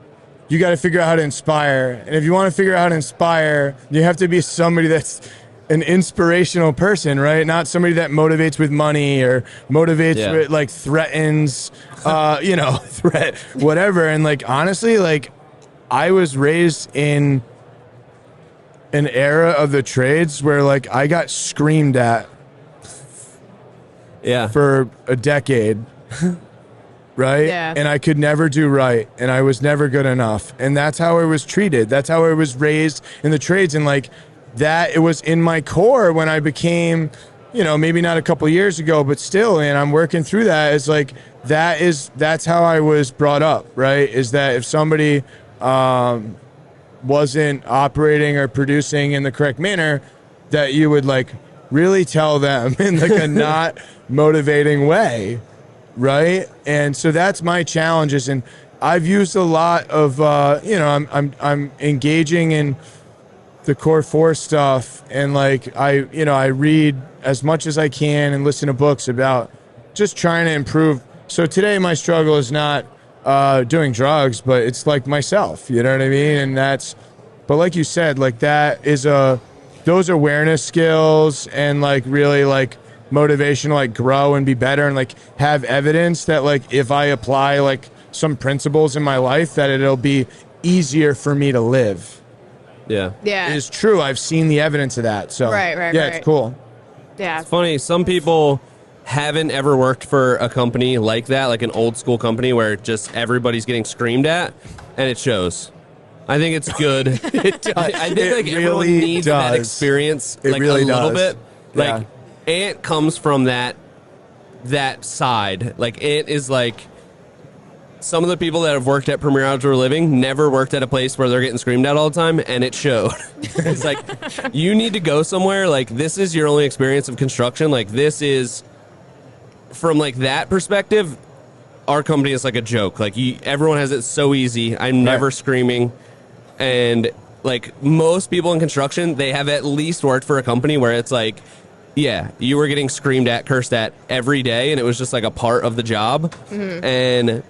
[SPEAKER 3] you got to figure out how to inspire. And if you want to figure out how to inspire, you have to be somebody that's an inspirational person, right? Not somebody that motivates with money or motivates with, like threatens, you know, threat, whatever. And like, honestly, like I was raised in an era of the trades where like I got screamed at for a decade. Right? Yeah. And I could never do right. And I was never good enough. And that's how I was treated. That's how I was raised in the trades. And like that, it was in my core when I became, you know, maybe not a couple years ago, but still, and I'm working through that. It's like, that's how I was brought up, right? Is that if somebody wasn't operating or producing in the correct manner, that you would like really tell them in like a not motivating way. Right. And so that's my challenges. And I've used a lot of, you know, I'm engaging in the core 4 stuff. And like, I read as much as I can and listen to books about just trying to improve. So today my struggle is not doing drugs, but it's like myself, you know what I mean? And but like you said, like that is those awareness skills and like really like motivation to like grow and be better and like have evidence that like if I apply like some principles in my life that it'll be easier for me to live.
[SPEAKER 1] Yeah.
[SPEAKER 2] Yeah.
[SPEAKER 3] It is true. I've seen the evidence of that. So
[SPEAKER 2] right.
[SPEAKER 3] It's cool.
[SPEAKER 2] Yeah.
[SPEAKER 1] It's funny. Some people haven't ever worked for a company like that, like an old school company where just everybody's getting screamed at, and it shows. I think it's good.
[SPEAKER 3] It does.
[SPEAKER 1] I think like everyone needs that experience like
[SPEAKER 3] really
[SPEAKER 1] a little bit.
[SPEAKER 3] Yeah.
[SPEAKER 1] Like Ant comes from that side. Like Ant is like some of the people that have worked at Premier Outdoor Living never worked at a place where they're getting screamed at all the time, and it showed. It's like you need to go somewhere. Like this is your only experience of construction. Like this is from like that perspective. Our company is like a joke. Like everyone has it so easy. I'm never screaming. And like most people in construction, they have at least worked for a company where it's like, yeah, you were getting screamed at, cursed at every day, and it was just like a part of the job. Mm-hmm. And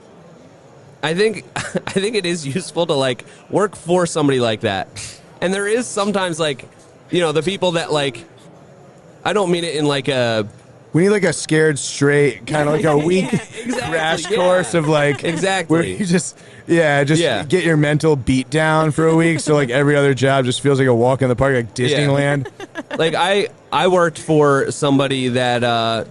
[SPEAKER 1] I think it is useful to like work for somebody like that. And there is sometimes like, you know, the people that like, I don't mean it in like a,
[SPEAKER 3] we need like a scared straight kind of like a week crash course of like where you just get your mental beat down for a week. So like every other job just feels like a walk in the park, like Disneyland.
[SPEAKER 1] Yeah. Like I worked for somebody that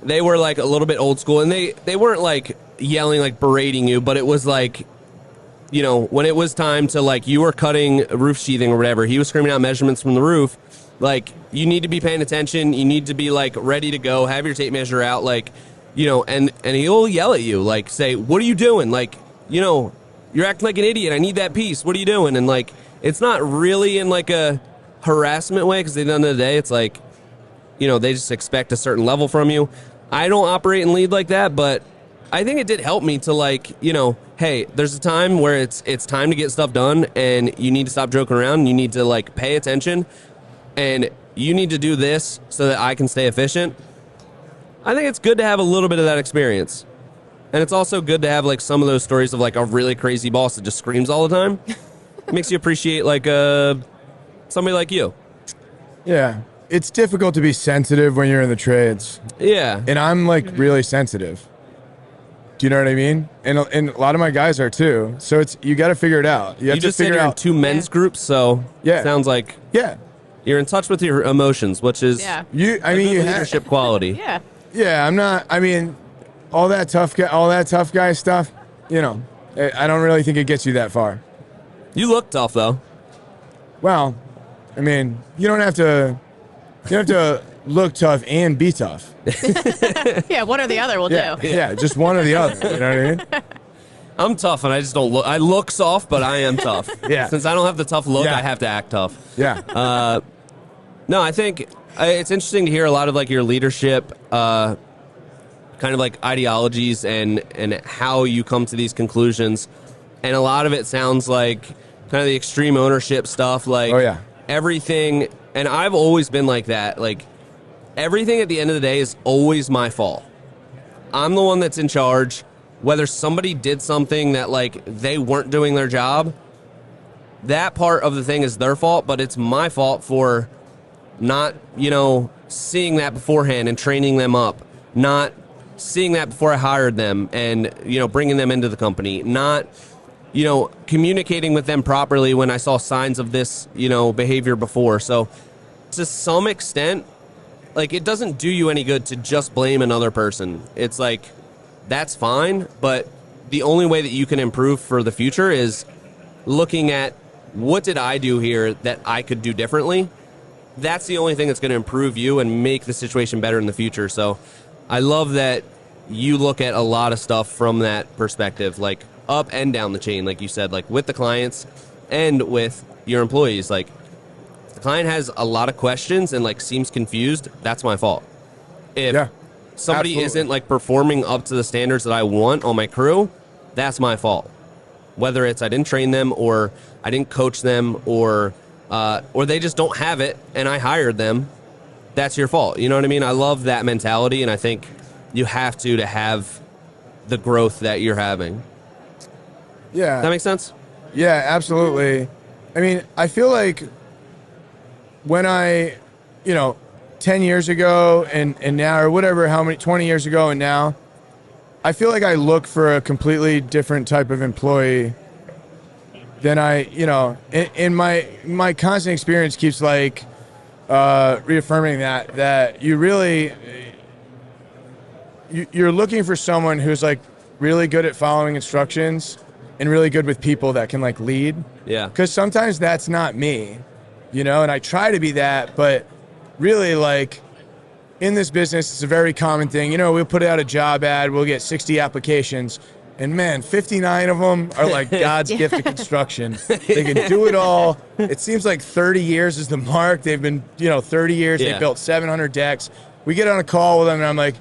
[SPEAKER 1] they were like a little bit old school, and they weren't like yelling, like berating you, but it was like, you know, when it was time to like you were cutting roof sheathing or whatever, he was screaming out measurements from the roof. Like, you need to be paying attention. You need to be, like, ready to go. Have your tape measure out, like, you know, and he'll yell at you, like, say, what are you doing? Like, you know, you're acting like an idiot. I need that piece. What are you doing? And, like, it's not really in, like, a harassment way, because at the end of the day, it's like, you know, they just expect a certain level from you. I don't operate and lead like that, but I think it did help me to, like, you know, hey, there's a time where it's time to get stuff done, and you need to stop joking around, and you need to, like, pay attention. And you need to do this so that I can stay efficient. I think it's good to have a little bit of that experience. And it's also good to have like some of those stories of like a really crazy boss that just screams all the time. Makes you appreciate like somebody like you.
[SPEAKER 3] Yeah. It's difficult to be sensitive when you're in the trades.
[SPEAKER 1] Yeah.
[SPEAKER 3] And I'm like really sensitive. Do you know what I mean? And a lot of my guys are too. So it's you got to figure it out. You have to
[SPEAKER 1] just
[SPEAKER 3] figure
[SPEAKER 1] said you're
[SPEAKER 3] out
[SPEAKER 1] in two men's groups, so
[SPEAKER 3] yeah.
[SPEAKER 1] Sounds like you're in touch with your emotions, which is
[SPEAKER 3] you
[SPEAKER 1] leadership quality.
[SPEAKER 2] Yeah.
[SPEAKER 3] Yeah, I'm not. I mean, all that tough guy stuff. You know, I don't really think it gets you that far.
[SPEAKER 1] You look tough though.
[SPEAKER 3] Well, I mean, you don't have to. You have to look tough and be tough.
[SPEAKER 2] Yeah, one or the other will do.
[SPEAKER 3] Yeah, just one or the other. You know what I mean?
[SPEAKER 1] I'm tough, and I just don't look. I look soft, but I am tough.
[SPEAKER 3] Yeah.
[SPEAKER 1] Since I don't have the tough look, I have to act tough.
[SPEAKER 3] Yeah.
[SPEAKER 1] No, I think it's interesting to hear a lot of like your leadership, kind of like ideologies and how you come to these conclusions, and a lot of it sounds like kind of the extreme ownership stuff. Like, everything. And I've always been like that. Like, everything at the end of the day is always my fault. I'm the one that's in charge. Whether somebody did something that, like, they weren't doing their job, that part of the thing is their fault, but it's my fault for not, seeing that beforehand and training them up, not seeing that before I hired them and, bringing them into the company, not communicating with them properly when I saw signs of this, behavior before. So to some extent, like, it doesn't do you any good to just blame another person. It's like, that's fine, but the only way that you can improve for the future is looking at what did I do here that I could do differently. That's the only thing that's going to improve you and make the situation better in the future. So I love that you look at a lot of stuff from that perspective, like, up and down the chain, like you said, like with the clients and with your employees. Like, if the client has a lot of questions and like seems confused, that's my fault. If somebody isn't like performing up to the standards that I want on my crew, that's my fault. Whether it's I didn't train them or I didn't coach them or they just don't have it and I hired them, that's your fault. You know what I mean? I love that mentality, and I think you have to have the growth that you're having.
[SPEAKER 3] Yeah.
[SPEAKER 1] That makes sense?
[SPEAKER 3] Yeah, absolutely. I mean, I feel like when I, 10 years ago and now, or whatever, 20 years ago and now, I feel like I look for a completely different type of employee than in my constant experience keeps like reaffirming that you really, you're looking for someone who's like really good at following instructions and really good with people that can like lead.
[SPEAKER 1] Yeah.
[SPEAKER 3] Because sometimes that's not me, and I try to be that, but really like in this business, it's a very common thing. We'll put out a job ad, we'll get 60 applications, and man, 59 of them are like God's gift to construction. They can do it all. It seems like 30 years is the mark. They've been, 30 years, they built 700 decks. We get on a call with them and I'm like,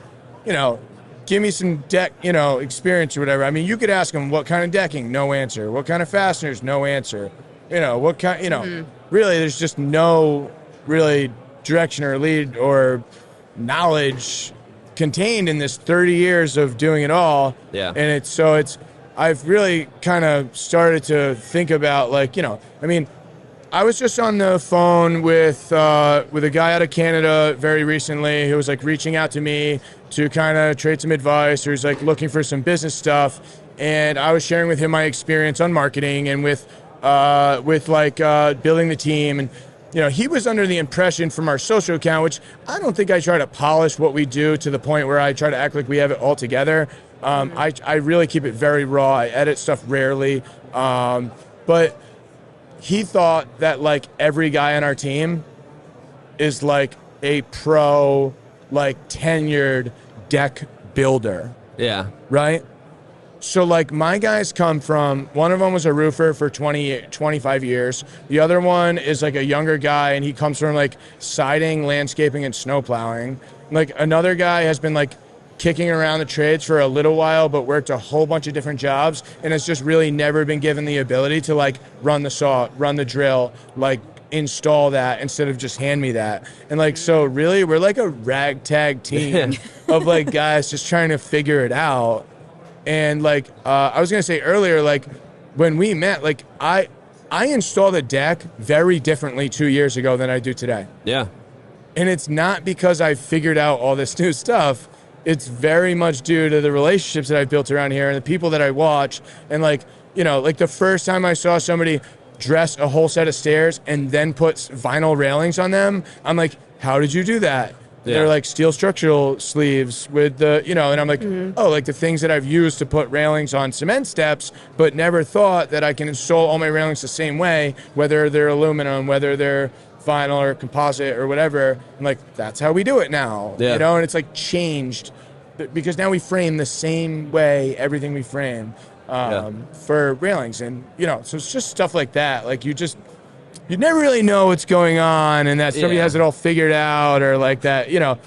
[SPEAKER 3] give me some deck, experience or whatever. I mean, you could ask them what kind of decking, no answer. What kind of fasteners, no answer. What kind, really, there's just no really direction or lead or knowledge contained in this 30 years of doing it all.
[SPEAKER 1] Yeah.
[SPEAKER 3] And I've really kind of started to think about like, I mean, I was just on the phone with a guy out of Canada very recently who was like reaching out to me to kind of trade some advice, or he's like looking for some business stuff. And I was sharing with him my experience on marketing and with building the team. And, he was under the impression from our social account, which I don't think I try to polish what we do to the point where I try to act like we have it all together. I really keep it very raw. I edit stuff rarely. But he thought that like every guy on our team is like a pro, like tenured deck builder.
[SPEAKER 1] Yeah.
[SPEAKER 3] Right? So like my guys come from, one of them was a roofer for 25 years. The other one is like a younger guy and he comes from like siding, landscaping, and snow plowing. Like another guy has been like kicking around the trades for a little while, but worked a whole bunch of different jobs and has just really never been given the ability to like run the saw, run the drill, like install that instead of just hand me that. And like, so really we're like a ragtag team of like guys just trying to figure it out. And like, I was going to say earlier, like when we met, like I installed a deck very differently 2 years ago than I do today.
[SPEAKER 1] Yeah.
[SPEAKER 3] And it's not because I figured out all this new stuff. It's very much due to the relationships that I've built around here and the people that I watch. And like, you know, like the first time I saw somebody dress a whole set of stairs and then put vinyl railings on them, I'm like, how did you do that? Yeah. They're like steel structural sleeves with the, you know, and I'm like, oh, like the things that I've used to put railings on cement steps, but never thought that I can install all my railings the same way, whether they're aluminum, whether they're vinyl or composite or whatever. I'm like, that's how we do it now, you know, and it's like changed because now we frame the same way, everything we frame for railings. And, you know, so it's just stuff like that. Like you never really know what's going on and that somebody has it all figured out or like that, you know,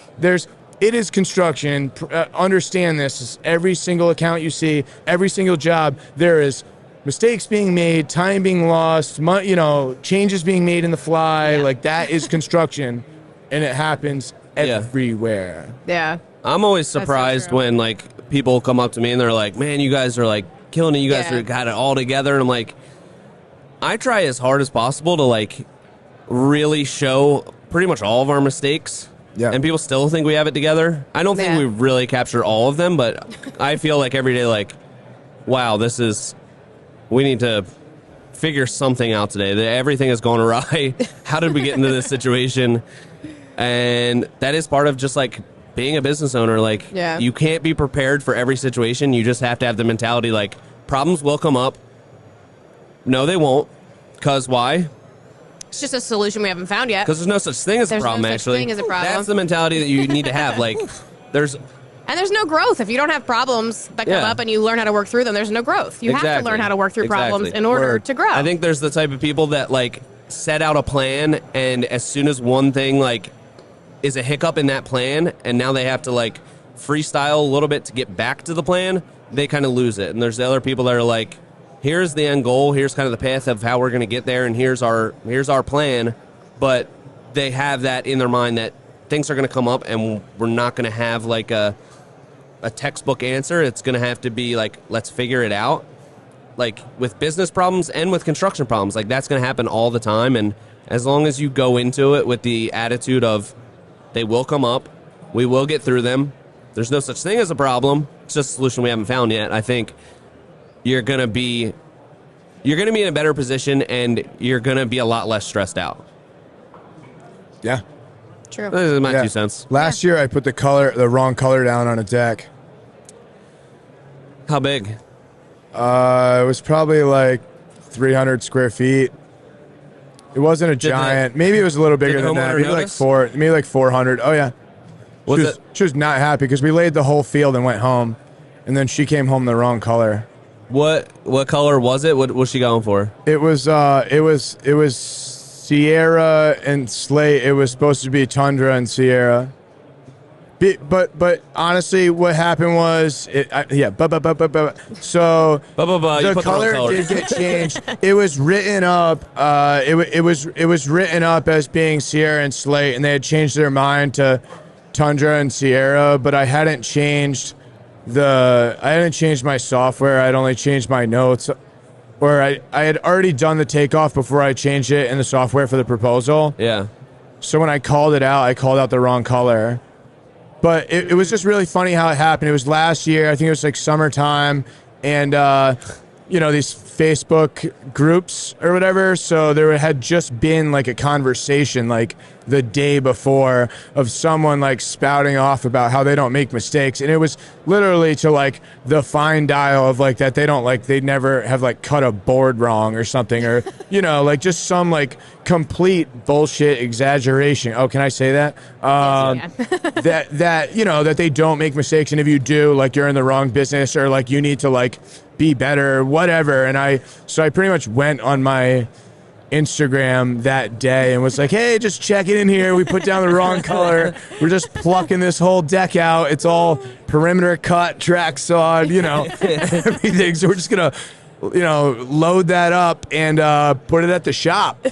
[SPEAKER 3] it is construction. Understand this is every single account you see, every single job, there is mistakes being made, time being lost, you know, changes being made in the fly. Like that is construction and it happens everywhere.
[SPEAKER 2] Yeah.
[SPEAKER 1] I'm always surprised when like people come up to me and they're like, man, you guys are like killing it. You guys got it all together. And I'm like, I try as hard as possible to like really show pretty much all of our mistakes. Yeah. And people still think we have it together. I don't think we really capture all of them, but I feel like every day like, wow, we need to figure something out today. Everything has gone awry. How did we get into this situation? And that is part of just like being a business owner. Like you can't be prepared for every situation. You just have to have the mentality like problems will come up. No, they won't. Because why?
[SPEAKER 2] It's just a solution we haven't found yet.
[SPEAKER 1] Because there's no such thing as a problem, actually.
[SPEAKER 2] There's no such thing as a problem.
[SPEAKER 1] That's the mentality that you need to have. Like, there's
[SPEAKER 2] no growth. If you don't have problems that come up and you learn how to work through them, there's no growth. You have to learn how to work through problems in order to grow.
[SPEAKER 1] I think there's the type of people that, like, set out a plan, and as soon as one thing, like, is a hiccup in that plan, and now they have to, like, freestyle a little bit to get back to the plan, they kind of lose it. And there's the other people that are like, here's the end goal, here's kind of the path of how we're going to get there, and here's our plan, but they have that in their mind that things are going to come up, and we're not going to have, like, a textbook answer. It's going to have to be, like, let's figure it out. Like, with business problems and with construction problems, like, that's going to happen all the time, and as long as you go into it with the attitude of they will come up, we will get through them, there's no such thing as a problem, it's just a solution we haven't found yet, I think you're going to be in a better position, and you're going to be a lot less stressed out.
[SPEAKER 3] Yeah.
[SPEAKER 2] True.
[SPEAKER 1] This is my 2 cents.
[SPEAKER 3] Last year, I put the wrong color down on a deck.
[SPEAKER 1] How big?
[SPEAKER 3] It was probably like 300 square feet. It wasn't a giant. Maybe it was a little bigger than that. Maybe like 400. Oh, yeah. She was not happy because we laid the whole field and went home, and then she came home the wrong color.
[SPEAKER 1] What color was it? What was she going for?
[SPEAKER 3] It was Sierra and Slate. It was supposed to be Tundra and Sierra. But honestly, what happened was so the color did get changed. It was written up. It was written up as being Sierra and Slate, and they had changed their mind to Tundra and Sierra. But I hadn't changed my software. I'd only changed my notes, or I had already done the takeoff before I changed it in the software for the proposal.
[SPEAKER 1] Yeah.
[SPEAKER 3] So when I called it out, I called out the wrong color. But it was just really funny how it happened. It was last year. I think it was like summertime. And, these Facebook groups or whatever. So there had just been like a conversation like the day before of someone like spouting off about how they don't make mistakes. And it was literally to like the fine dial of like that they don't like, they never have like cut a board wrong or something, or, like just some like complete bullshit exaggeration. Oh, can I say that? That they don't make mistakes. And if you do, like you're in the wrong business, or like you need to like be better, whatever. And I pretty much went on my Instagram that day and was like, hey, just checking in here. We put down the wrong color. We're just plucking this whole deck out. It's all perimeter cut, track sawed, everything. So we're just going to, load that up and put it at the shop.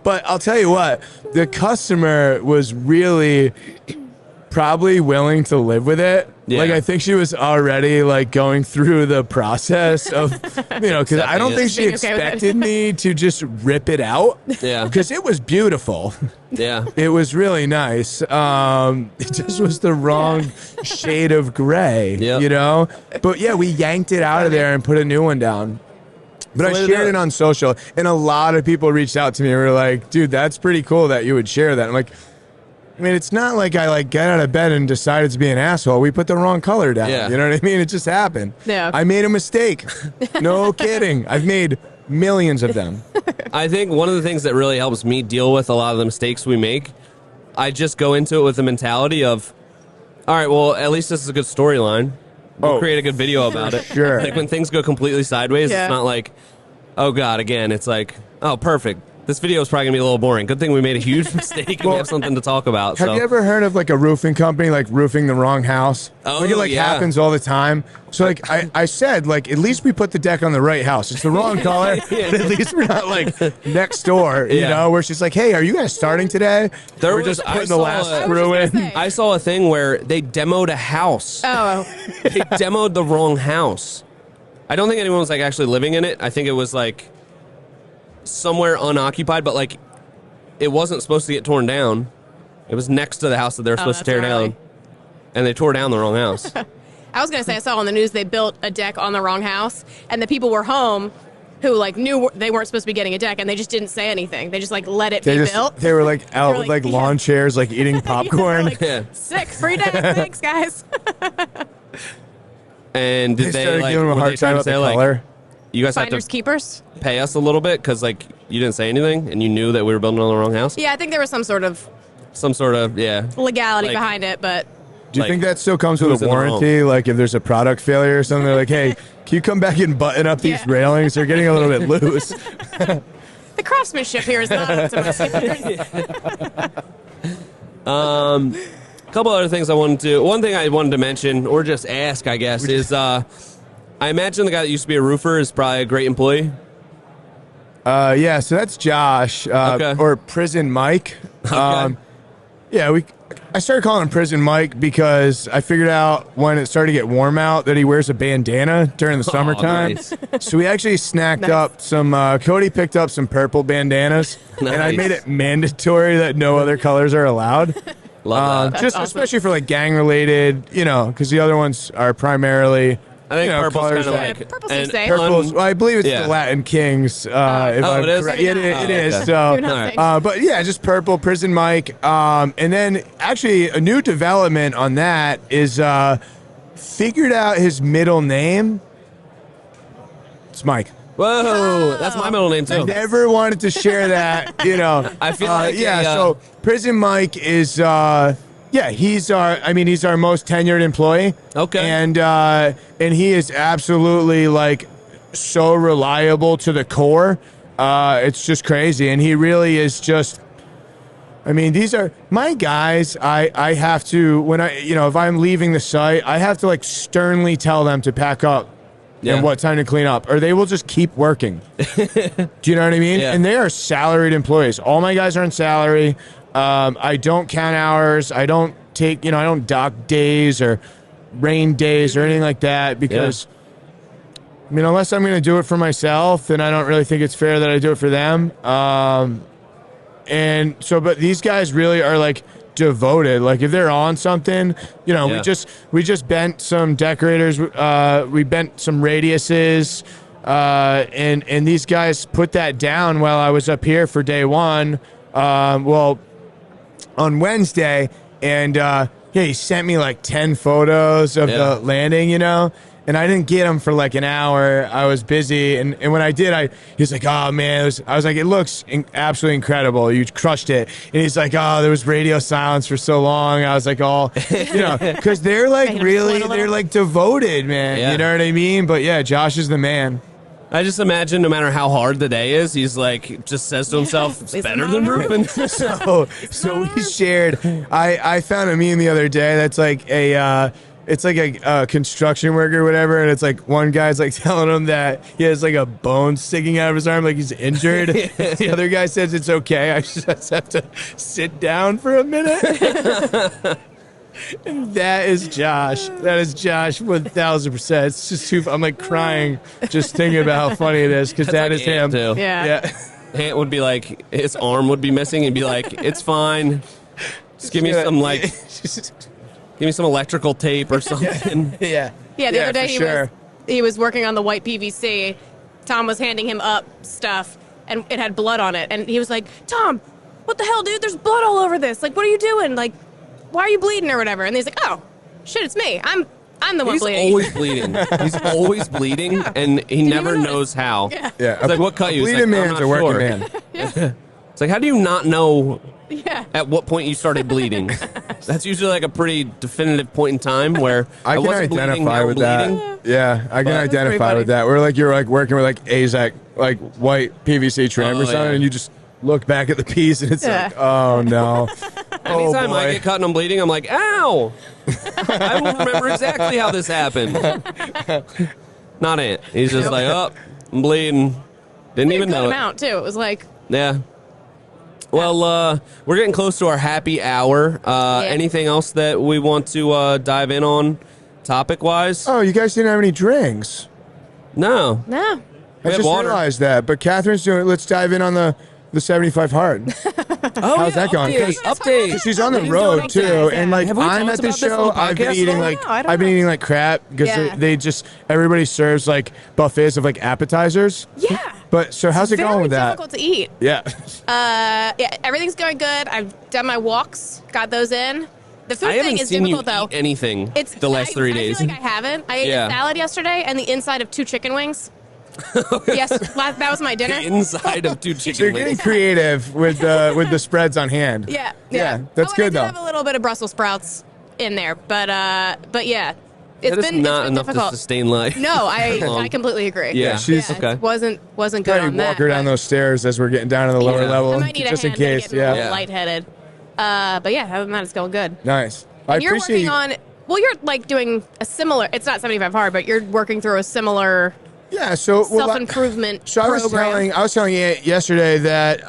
[SPEAKER 3] But I'll tell you what, the customer was really probably willing to live with it. Yeah. Like, I think she was already like going through the process of, because I don't think she expected me to just rip it out.
[SPEAKER 1] Yeah.
[SPEAKER 3] Because it was beautiful.
[SPEAKER 1] Yeah.
[SPEAKER 3] It was really nice. It just was the wrong shade of gray, But yeah, we yanked it out of there and put a new one down. But I shared it on social, and a lot of people reached out to me and were like, dude, that's pretty cool that you would share that. I'm like, I mean, it's not like I get out of bed and decided to be an asshole. We put the wrong color down. Yeah. You know what I mean? It just happened.
[SPEAKER 2] Yeah.
[SPEAKER 3] I made a mistake. No kidding. I've made millions of them.
[SPEAKER 1] I think one of the things that really helps me deal with a lot of the mistakes we make, I just go into it with the mentality of, all right, well, at least this is a good storyline. We'll create a good video about it.
[SPEAKER 3] Sure.
[SPEAKER 1] Like when things go completely sideways, it's not like, oh God, again. It's like, oh, perfect. This video is probably going to be a little boring. Good thing we made a huge mistake and we have something to talk about.
[SPEAKER 3] Have you ever heard of like a roofing company like roofing the wrong house?
[SPEAKER 1] Oh,
[SPEAKER 3] it happens all the time. So like I said, like at least we put the deck on the right house. It's the wrong color, but at least we're not like next door, where she's like, hey, are you guys starting today? We're just putting the last screw in.
[SPEAKER 1] I saw a thing where they demoed a house.
[SPEAKER 2] Oh.
[SPEAKER 1] They demoed the wrong house. I don't think anyone was like actually living in it. I think it was like somewhere unoccupied, but like it wasn't supposed to get torn down. It was next to the house that they were supposed to tear down, and they tore down the wrong house.
[SPEAKER 2] I was going to say, I saw on the news they built a deck on the wrong house, and the people were home who like knew they weren't supposed to be getting a deck, and they just didn't say anything. They just like let it be built.
[SPEAKER 3] They were like out with like lawn chairs, like eating popcorn.
[SPEAKER 2] Sick, free deck, thanks guys.
[SPEAKER 1] And did they
[SPEAKER 3] started
[SPEAKER 1] like
[SPEAKER 3] giving them a hard time about the color?
[SPEAKER 1] You guys
[SPEAKER 2] Finders
[SPEAKER 1] have to
[SPEAKER 2] keepers?
[SPEAKER 1] pay us a little bit because like you didn't say anything and you knew that we were building on the wrong house?
[SPEAKER 2] Yeah, I think there was some sort of legality
[SPEAKER 1] like,
[SPEAKER 2] behind it, but
[SPEAKER 3] do you think that still comes with a warranty? Like if there's a product failure or something, they're like, hey, can you come back and button up these railings? They're getting a little bit loose.
[SPEAKER 2] The craftsmanship here is not up to my standards.
[SPEAKER 1] A couple other things one thing I wanted to mention, or just ask, I guess, is I imagine the guy that used to be a roofer is probably a great employee.
[SPEAKER 3] Yeah, so that's Josh, or Prison Mike.
[SPEAKER 1] Okay.
[SPEAKER 3] I started calling him Prison Mike because I figured out when it started to get warm out that he wears a bandana during the summertime.
[SPEAKER 1] Nice.
[SPEAKER 3] So we actually snacked up some, Cody picked up some purple bandanas, and I made it mandatory that no other colors are allowed.
[SPEAKER 1] Love that.
[SPEAKER 3] Just awesome. Especially for like gang related, because the other ones are primarily.
[SPEAKER 1] I think purple's kind of like
[SPEAKER 2] purple's
[SPEAKER 3] I believe it's the Latin Kings. If I'm
[SPEAKER 1] it is.
[SPEAKER 3] Correct. It is. So, but yeah, just purple. Prison Mike, and then actually a new development on that is figured out his middle name. It's Mike.
[SPEAKER 1] Whoa, that's my middle name too.
[SPEAKER 3] I never wanted to share that.
[SPEAKER 1] I feel like
[SPEAKER 3] So Prison Mike is. He's our most tenured employee.
[SPEAKER 1] Okay.
[SPEAKER 3] And he is absolutely like so reliable to the core. It's just crazy. And he really is just, these are my guys. I have to, if I'm leaving the site, I have to like sternly tell them to pack up and what time to clean up, or they will just keep working. Do you know what I mean?
[SPEAKER 1] Yeah.
[SPEAKER 3] And they are salaried employees. All my guys are on salary. I don't count hours. I don't take, I don't dock days or rain days or anything like that because, unless I'm going to do it for myself, then I don't really think it's fair that I do it for them. And so, but these guys really are like devoted. Like if they're on something, we just bent some decorators. We bent some radiuses, and these guys put that down while I was up here for day one. On Wednesday, and he sent me like 10 photos of the landing, and I didn't get them for like an hour. I was busy, and when I did, he's like, oh man, I was like, it looks absolutely incredible. You crushed it. And he's like, oh, there was radio silence for so long. I was like, because they're like they're like devoted, man.
[SPEAKER 1] Yeah.
[SPEAKER 3] You know what I mean? But yeah, Josh is the man.
[SPEAKER 1] I just imagine no matter how hard the day is, he's like, just says to himself, it's better than roofing.
[SPEAKER 3] So we shared, I found a meme the other day that's like it's like a construction worker or whatever, and it's like one guy's like telling him that he has like a bone sticking out of his arm, like he's injured. The other guy says it's okay. I just have to sit down for a minute. And that is Josh. That is Josh 1,000%. It's just too. I'm like crying just thinking about how funny it is because that
[SPEAKER 1] like
[SPEAKER 3] is him.
[SPEAKER 1] Too.
[SPEAKER 2] Yeah.
[SPEAKER 1] Ant would be like, his arm would be missing. He'd be like, it's fine. Just give me some like, give me some electrical tape or something.
[SPEAKER 3] Yeah.
[SPEAKER 2] Yeah, the other day he was working on the white PVC. Tom was handing him up stuff, and it had blood on it. And he was like, Tom, what the hell, dude? There's blood all over this. Like, what are you doing? Like, why are you bleeding or whatever? And he's like, oh, shit, it's me. I'm the one bleeding.
[SPEAKER 1] He's always bleeding. He's always bleeding, and he never knows how.
[SPEAKER 3] Yeah.
[SPEAKER 1] It's like, what cut you?
[SPEAKER 3] Bleeding man's a working man.
[SPEAKER 1] It's like, how do you not know
[SPEAKER 2] Yeah.
[SPEAKER 1] at what point you started bleeding? That's usually like a pretty definitive point in time where
[SPEAKER 3] I can
[SPEAKER 1] wasn't bleeding,
[SPEAKER 3] identify
[SPEAKER 1] now
[SPEAKER 3] with
[SPEAKER 1] bleeding.
[SPEAKER 3] that. Yeah, I can
[SPEAKER 2] That's pretty
[SPEAKER 3] identify
[SPEAKER 2] funny.
[SPEAKER 3] with that. We're like, you're like working with like AZAC, like white PVC trim or something,
[SPEAKER 1] yeah.
[SPEAKER 3] and you just look back at the piece and it's
[SPEAKER 2] Yeah.
[SPEAKER 3] like, oh no.
[SPEAKER 1] Anytime
[SPEAKER 3] boy.
[SPEAKER 1] I get cut and I'm bleeding, I'm like, ow! I remember exactly how this happened. Not Ant. He's just like, oh, I'm bleeding. Didn't even know it.
[SPEAKER 2] Amount too. It was like,
[SPEAKER 1] Yeah. Well, we're getting close to our happy hour. Anything else that we want to dive in on topic-wise?
[SPEAKER 3] Oh, you guys didn't have any drinks.
[SPEAKER 1] No.
[SPEAKER 2] no.
[SPEAKER 3] I
[SPEAKER 1] had
[SPEAKER 3] just
[SPEAKER 1] water.
[SPEAKER 3] realized that. But Catherine's doing. Let's dive in on the 75 hard.
[SPEAKER 1] Oh,
[SPEAKER 3] How's that going?
[SPEAKER 1] Update.
[SPEAKER 3] She's on the
[SPEAKER 1] What are you
[SPEAKER 3] road
[SPEAKER 1] doing
[SPEAKER 3] too,
[SPEAKER 1] updates?
[SPEAKER 3] and like
[SPEAKER 1] Have we
[SPEAKER 3] I'm
[SPEAKER 1] talked
[SPEAKER 3] at the
[SPEAKER 1] about this on
[SPEAKER 3] show.
[SPEAKER 1] the
[SPEAKER 3] I've been
[SPEAKER 1] podcast?
[SPEAKER 3] eating
[SPEAKER 2] No,
[SPEAKER 3] like
[SPEAKER 2] I don't
[SPEAKER 3] I've been
[SPEAKER 2] know.
[SPEAKER 3] eating like crap because
[SPEAKER 2] Yeah.
[SPEAKER 3] they just everybody serves like buffets of like appetizers.
[SPEAKER 2] Yeah.
[SPEAKER 3] But so how's it
[SPEAKER 2] Very
[SPEAKER 3] going with that?
[SPEAKER 2] difficult to eat.
[SPEAKER 3] Yeah.
[SPEAKER 2] Yeah, everything's going good. I've done my walks, got those in. The food
[SPEAKER 1] I
[SPEAKER 2] thing
[SPEAKER 1] haven't
[SPEAKER 2] is
[SPEAKER 1] seen you
[SPEAKER 2] difficult though.
[SPEAKER 1] eat anything
[SPEAKER 2] It's
[SPEAKER 1] the last 3
[SPEAKER 2] I
[SPEAKER 1] days.
[SPEAKER 2] feel like I haven't. I ate
[SPEAKER 1] Yeah.
[SPEAKER 2] a salad yesterday and the inside of 2 chicken wings. Yes, that was my dinner.
[SPEAKER 1] The inside of 2
[SPEAKER 3] So you're
[SPEAKER 1] chicken
[SPEAKER 3] getting
[SPEAKER 1] wings.
[SPEAKER 3] creative with the spreads on hand.
[SPEAKER 2] Yeah,
[SPEAKER 3] Yeah, that's
[SPEAKER 2] oh, and
[SPEAKER 3] good,
[SPEAKER 2] I did
[SPEAKER 3] though.
[SPEAKER 2] have a little bit of Brussels sprouts in there, but yeah,
[SPEAKER 1] That is not enough
[SPEAKER 2] difficult.
[SPEAKER 1] to sustain life.
[SPEAKER 2] No, I
[SPEAKER 1] long.
[SPEAKER 2] completely agree.
[SPEAKER 1] Yeah,
[SPEAKER 3] she's-
[SPEAKER 1] okay.
[SPEAKER 2] It wasn't good
[SPEAKER 3] Probably
[SPEAKER 2] on
[SPEAKER 3] walk
[SPEAKER 2] that.
[SPEAKER 3] her down
[SPEAKER 2] but
[SPEAKER 3] those stairs as we're getting down to the lower
[SPEAKER 1] Yeah.
[SPEAKER 3] level,
[SPEAKER 2] I might need
[SPEAKER 3] just
[SPEAKER 2] a
[SPEAKER 3] in
[SPEAKER 2] hand
[SPEAKER 3] case.
[SPEAKER 2] getting a little
[SPEAKER 3] Yeah.
[SPEAKER 2] lightheaded. But yeah, other than that, it's going good.
[SPEAKER 3] Nice. I
[SPEAKER 2] And you're
[SPEAKER 3] appreciate.
[SPEAKER 2] working on. Well, you're like doing a similar. It's not 75 hard, but you're working through a similar
[SPEAKER 3] Yeah. So
[SPEAKER 2] self-improvement
[SPEAKER 3] So I was
[SPEAKER 2] program.
[SPEAKER 3] telling you yesterday that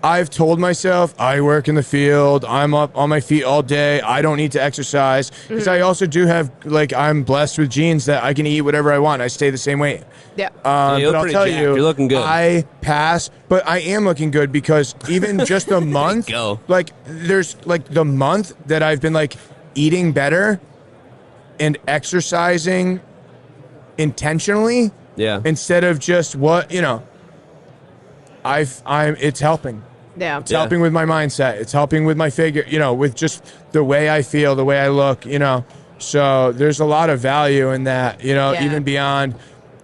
[SPEAKER 3] I've told myself I work in the field. I'm up on my feet all day. I don't need to exercise because I also do have I'm blessed with genes that I can eat whatever I want. I stay the same weight.
[SPEAKER 2] Yeah.
[SPEAKER 1] you look
[SPEAKER 3] But I'll
[SPEAKER 1] pretty
[SPEAKER 3] tell
[SPEAKER 1] jacked.
[SPEAKER 3] you,
[SPEAKER 1] You're looking good.
[SPEAKER 3] I pass, but I am looking good because even just a month,
[SPEAKER 1] go.
[SPEAKER 3] there's the month that I've been eating better and exercising intentionally.
[SPEAKER 1] Yeah.
[SPEAKER 3] Instead of just it's helping.
[SPEAKER 2] Yeah.
[SPEAKER 3] It's helping with my mindset. It's helping with my figure, with just the way I feel, the way I look, So there's a lot of value in that,
[SPEAKER 2] Yeah.
[SPEAKER 3] even beyond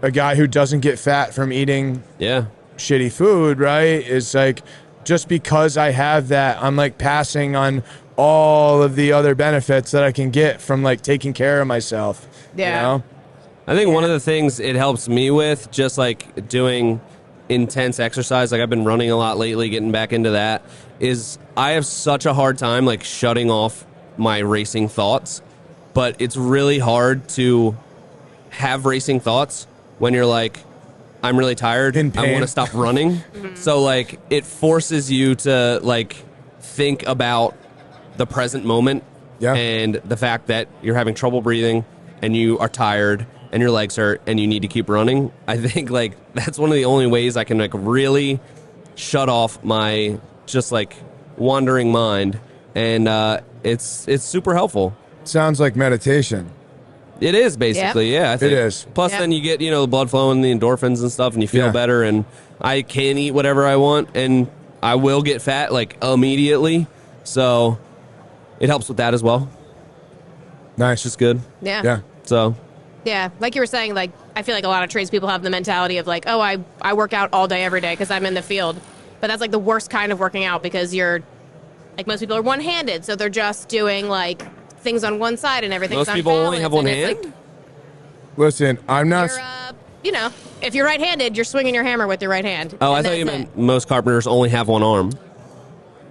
[SPEAKER 3] a guy who doesn't get fat from eating
[SPEAKER 1] Yeah.
[SPEAKER 3] shitty food, right? Is just because I have that, I'm passing on all of the other benefits that I can get from taking care of myself.
[SPEAKER 2] Yeah.
[SPEAKER 1] I think one of the things it helps me with, just doing intense exercise, I've been running a lot lately, getting back into that, is I have such a hard time shutting off my racing thoughts. But it's really hard to have racing thoughts when you're I'm really tired.
[SPEAKER 3] In
[SPEAKER 1] I
[SPEAKER 3] pain.
[SPEAKER 1] want to stop running. So it forces you to think about the present moment and the fact that you're having trouble breathing and you are tired and your legs hurt and you need to keep running. I think that's one of the only ways I can really shut off my just wandering mind, and it's super helpful.
[SPEAKER 3] Sounds like meditation.
[SPEAKER 1] It is basically, yeah. I think.
[SPEAKER 3] It is.
[SPEAKER 1] Plus,
[SPEAKER 2] Yep.
[SPEAKER 1] then you get the blood flowing, the endorphins and stuff, and you feel
[SPEAKER 3] Yeah.
[SPEAKER 1] better. And I can eat whatever I want, and I will get fat immediately. So it helps with that as well.
[SPEAKER 3] Nice.
[SPEAKER 1] It's just good.
[SPEAKER 2] Yeah.
[SPEAKER 3] Yeah.
[SPEAKER 1] So
[SPEAKER 2] Yeah, like you were saying, I feel like a lot of tradespeople have the mentality of oh, I work out all day, every day because I'm in the field. But that's the worst kind of working out because you're, most people are one-handed, so they're just doing things on one side and everything's
[SPEAKER 1] most people only have one
[SPEAKER 2] unbalanced,
[SPEAKER 1] hand.
[SPEAKER 3] Listen, I'm not.
[SPEAKER 2] You're, if you're right-handed, you're swinging your hammer with your right hand.
[SPEAKER 1] Oh, I
[SPEAKER 2] and
[SPEAKER 1] thought you
[SPEAKER 2] that's
[SPEAKER 1] meant most carpenters only have one arm.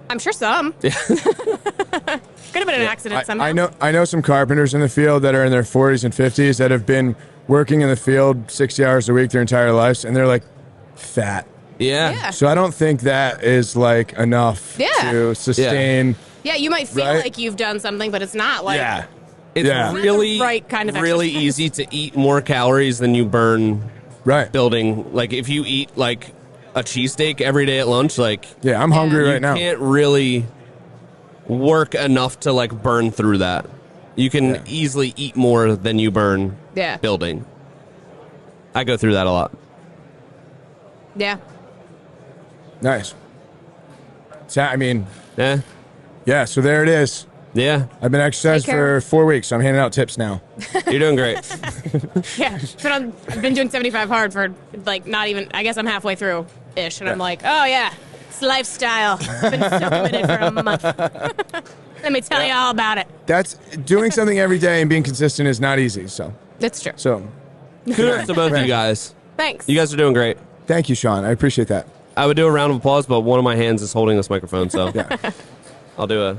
[SPEAKER 2] I'm sure some. Could have been an accident somehow.
[SPEAKER 3] I know some carpenters in the field that are in their 40s and 50s that have been working in the field 60 hours a week their entire lives, and they're like fat.
[SPEAKER 1] Yeah.
[SPEAKER 3] So I don't think that is like enough to sustain.
[SPEAKER 2] Yeah, you might feel like you've done something, but it's not. Like,
[SPEAKER 1] it's really
[SPEAKER 2] right kind of
[SPEAKER 1] really
[SPEAKER 2] exercise.
[SPEAKER 1] easy to eat more calories than you burn.
[SPEAKER 3] Right.
[SPEAKER 1] Building, like if you eat like a cheesesteak every day at lunch, like
[SPEAKER 3] I'm hungry right now.
[SPEAKER 1] You can't really work enough to like burn through that. You can easily eat more than you burn building. I go through that a lot.
[SPEAKER 2] Yeah.
[SPEAKER 3] Nice. So, I mean,
[SPEAKER 1] yeah,
[SPEAKER 3] so there it is.
[SPEAKER 1] Yeah.
[SPEAKER 3] I've been exercising for 4 weeks, so I'm handing out tips now.
[SPEAKER 1] You're doing great.
[SPEAKER 2] I've been doing 75 hard for like not even, I guess I'm halfway through ish, and I'm like, oh yeah, it's lifestyle. I've been so committed for a month. Let me tell you all about it.
[SPEAKER 3] That's doing something every day and being consistent is not easy. So
[SPEAKER 2] that's true.
[SPEAKER 3] So
[SPEAKER 1] kudos to both of you guys.
[SPEAKER 2] Thanks.
[SPEAKER 1] You guys are doing great.
[SPEAKER 3] Thank you, Sean. I appreciate that.
[SPEAKER 1] I would do a round of applause, but one of my hands is holding this microphone, so I'll do a.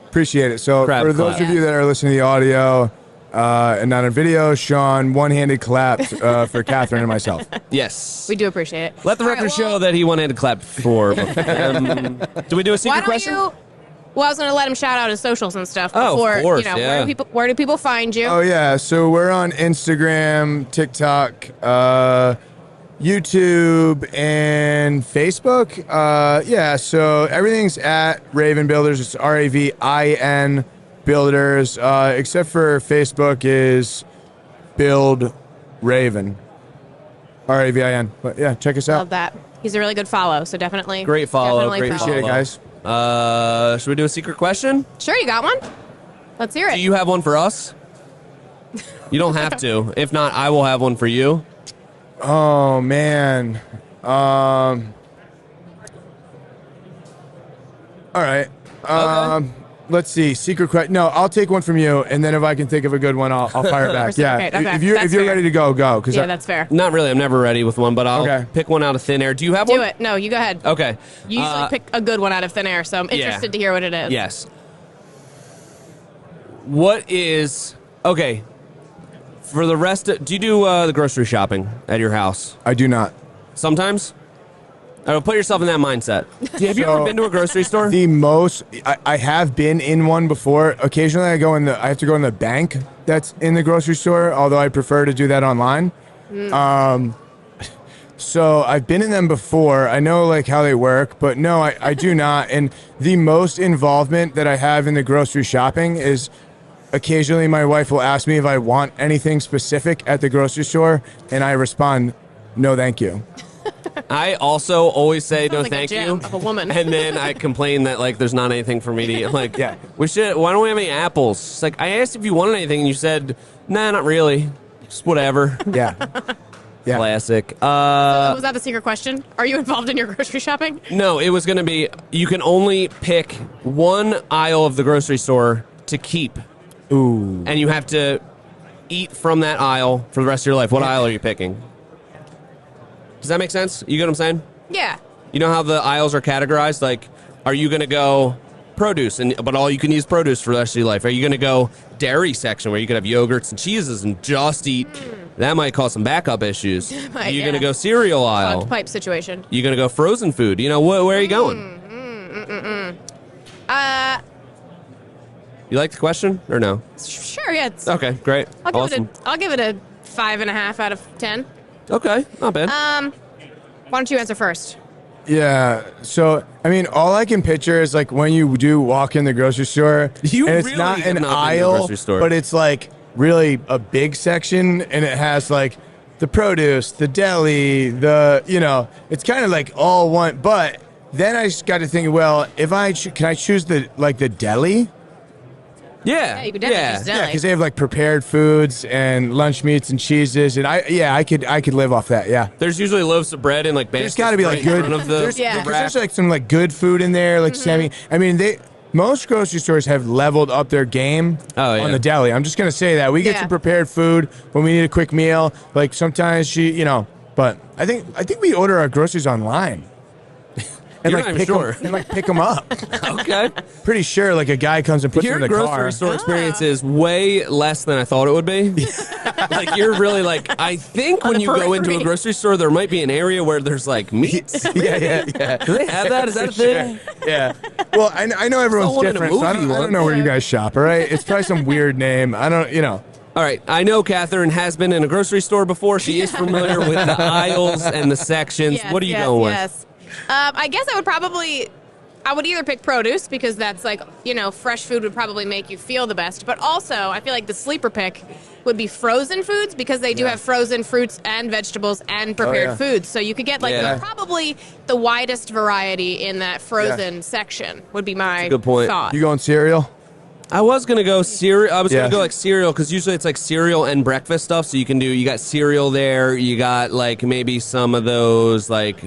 [SPEAKER 3] Appreciate it. So for those of you that are listening to the audio and not on video, Sean one-handed clapped for Catherine and myself.
[SPEAKER 1] Yes.
[SPEAKER 2] We do appreciate it.
[SPEAKER 1] Let the record show that he one-handed clapped for. Do we do a secret question?
[SPEAKER 2] Well, I was going to let him shout out his socials and stuff
[SPEAKER 1] before.
[SPEAKER 2] Before,
[SPEAKER 1] Of course,
[SPEAKER 2] where do people find you?
[SPEAKER 3] Oh, yeah. So we're on Instagram, TikTok, YouTube, and Facebook. So everything's at Ravin Builders. It's RAVIN Builders, except for Facebook is Build Ravin. RAVIN. But yeah, check us out.
[SPEAKER 2] Love that. He's a really good follow, so definitely.
[SPEAKER 1] Great follow.
[SPEAKER 2] Definitely
[SPEAKER 1] Great
[SPEAKER 3] Appreciate it, guys.
[SPEAKER 1] Should we do a secret question?
[SPEAKER 2] Sure, you got one? Let's hear it.
[SPEAKER 1] Do you have one for us? You don't have to. If not, I will have one for you.
[SPEAKER 3] Oh, man. All right. Let's see. Secret question. No, I'll take one from you, and then if I can think of a good one, I'll fire it back.
[SPEAKER 2] Okay.
[SPEAKER 3] If you're ready to go.
[SPEAKER 2] Yeah, that's fair.
[SPEAKER 1] Not really. I'm never ready with one, but I'll pick one out of thin air. Do you have one?
[SPEAKER 2] Do it. No, you go ahead.
[SPEAKER 1] Okay.
[SPEAKER 2] You usually pick a good one out of thin air, so I'm interested to hear what it is.
[SPEAKER 1] Yes. What is... Okay. For the rest of... Do you do the grocery shopping at your house?
[SPEAKER 3] I do not.
[SPEAKER 1] Sometimes? Put yourself in that mindset. Have you ever been to a grocery store?
[SPEAKER 3] The most... I have been in one before. Occasionally I have to go in the bank that's in the grocery store, although I prefer to do that online. So I've been in them before. I know like how they work, but no, I do not. And the most involvement that I have in the grocery shopping is... Occasionally, my wife will ask me if I want anything specific at the grocery store, and I respond, no, thank you.
[SPEAKER 1] I also always say no, thank you.
[SPEAKER 2] Of a woman.
[SPEAKER 1] And then I complain that like there's not anything for me to eat. I'm like, we should. Why don't we have any apples? It's like I asked if you wanted anything, and you said, nah, not really. Just whatever.
[SPEAKER 3] Yeah.
[SPEAKER 1] Classic.
[SPEAKER 2] So was that the secret question? Are you involved in your grocery shopping?
[SPEAKER 1] No, it was going to be you can only pick one aisle of the grocery store to keep.
[SPEAKER 3] Ooh.
[SPEAKER 1] And you have to eat from that aisle for the rest of your life. What aisle are you picking? Does that make sense? You get what I'm saying?
[SPEAKER 2] Yeah.
[SPEAKER 1] You know how the aisles are categorized? Like, are you going to go produce, but all you can eat is produce for the rest of your life? Are you going to go dairy section where you could have yogurts and cheeses and just eat? That might cause some backup issues. Are you going to go cereal aisle?
[SPEAKER 2] Pipe situation.
[SPEAKER 1] You going to go frozen food? You know, where are you going? You like the question or no?
[SPEAKER 2] Sure, yeah.
[SPEAKER 1] Okay, great.
[SPEAKER 2] I'll give it a 5.5 out of 10.
[SPEAKER 1] Okay, not bad.
[SPEAKER 2] Why don't you answer first?
[SPEAKER 3] Yeah. So, I mean, all I can picture is like when you do walk in the grocery store, and it's not an aisle, but it's like really a big section, and it has like the produce, the deli, it's kind of like all one. But then I just got to think, well, if can I choose the deli?
[SPEAKER 2] Yeah, you could definitely choose deli.
[SPEAKER 3] Yeah, because they have like prepared foods and lunch meats and cheeses, and I could live off that. Yeah,
[SPEAKER 1] there's usually loaves of bread and like
[SPEAKER 3] there's got to be like good. There's like some like good food in there, like semi. I mean, most grocery stores have leveled up their game on the deli. I'm just gonna say that we get some prepared food when we need a quick meal. Like sometimes but I think we order our groceries online. and
[SPEAKER 1] You're
[SPEAKER 3] like
[SPEAKER 1] not
[SPEAKER 3] pick
[SPEAKER 1] even sure.
[SPEAKER 3] them and like pick them up.
[SPEAKER 1] Okay.
[SPEAKER 3] Pretty sure like a guy comes and puts
[SPEAKER 1] Your
[SPEAKER 3] them in the
[SPEAKER 1] grocery
[SPEAKER 3] car.
[SPEAKER 1] store experience is way less than I thought it would be. Like you're really like I think when you go into a grocery store, there might be an area where there's like meats.
[SPEAKER 3] Yeah.
[SPEAKER 1] Do they have that? Is that a thing?
[SPEAKER 3] Yeah. Well, I know everyone's
[SPEAKER 1] Someone in a
[SPEAKER 3] different, so I
[SPEAKER 1] movie
[SPEAKER 3] don't know where you guys shop. All right, it's probably some weird name. I don't,
[SPEAKER 1] All right, I know Catherine has been in a grocery store before. She is familiar with the aisles and the sections.
[SPEAKER 2] Yes,
[SPEAKER 1] What are you going with?
[SPEAKER 2] Yes. I guess I would either pick produce because that's like, fresh food would probably make you feel the best. But also, I feel like the sleeper pick would be frozen foods because they do have frozen fruits and vegetables and prepared foods. So you could get probably the widest variety in that frozen section would be my
[SPEAKER 1] good point.
[SPEAKER 2] thought.
[SPEAKER 3] You going cereal?
[SPEAKER 1] I was going to go cereal. I was going to go like cereal because usually it's like cereal and breakfast stuff. So you got cereal there. You got like maybe some of those like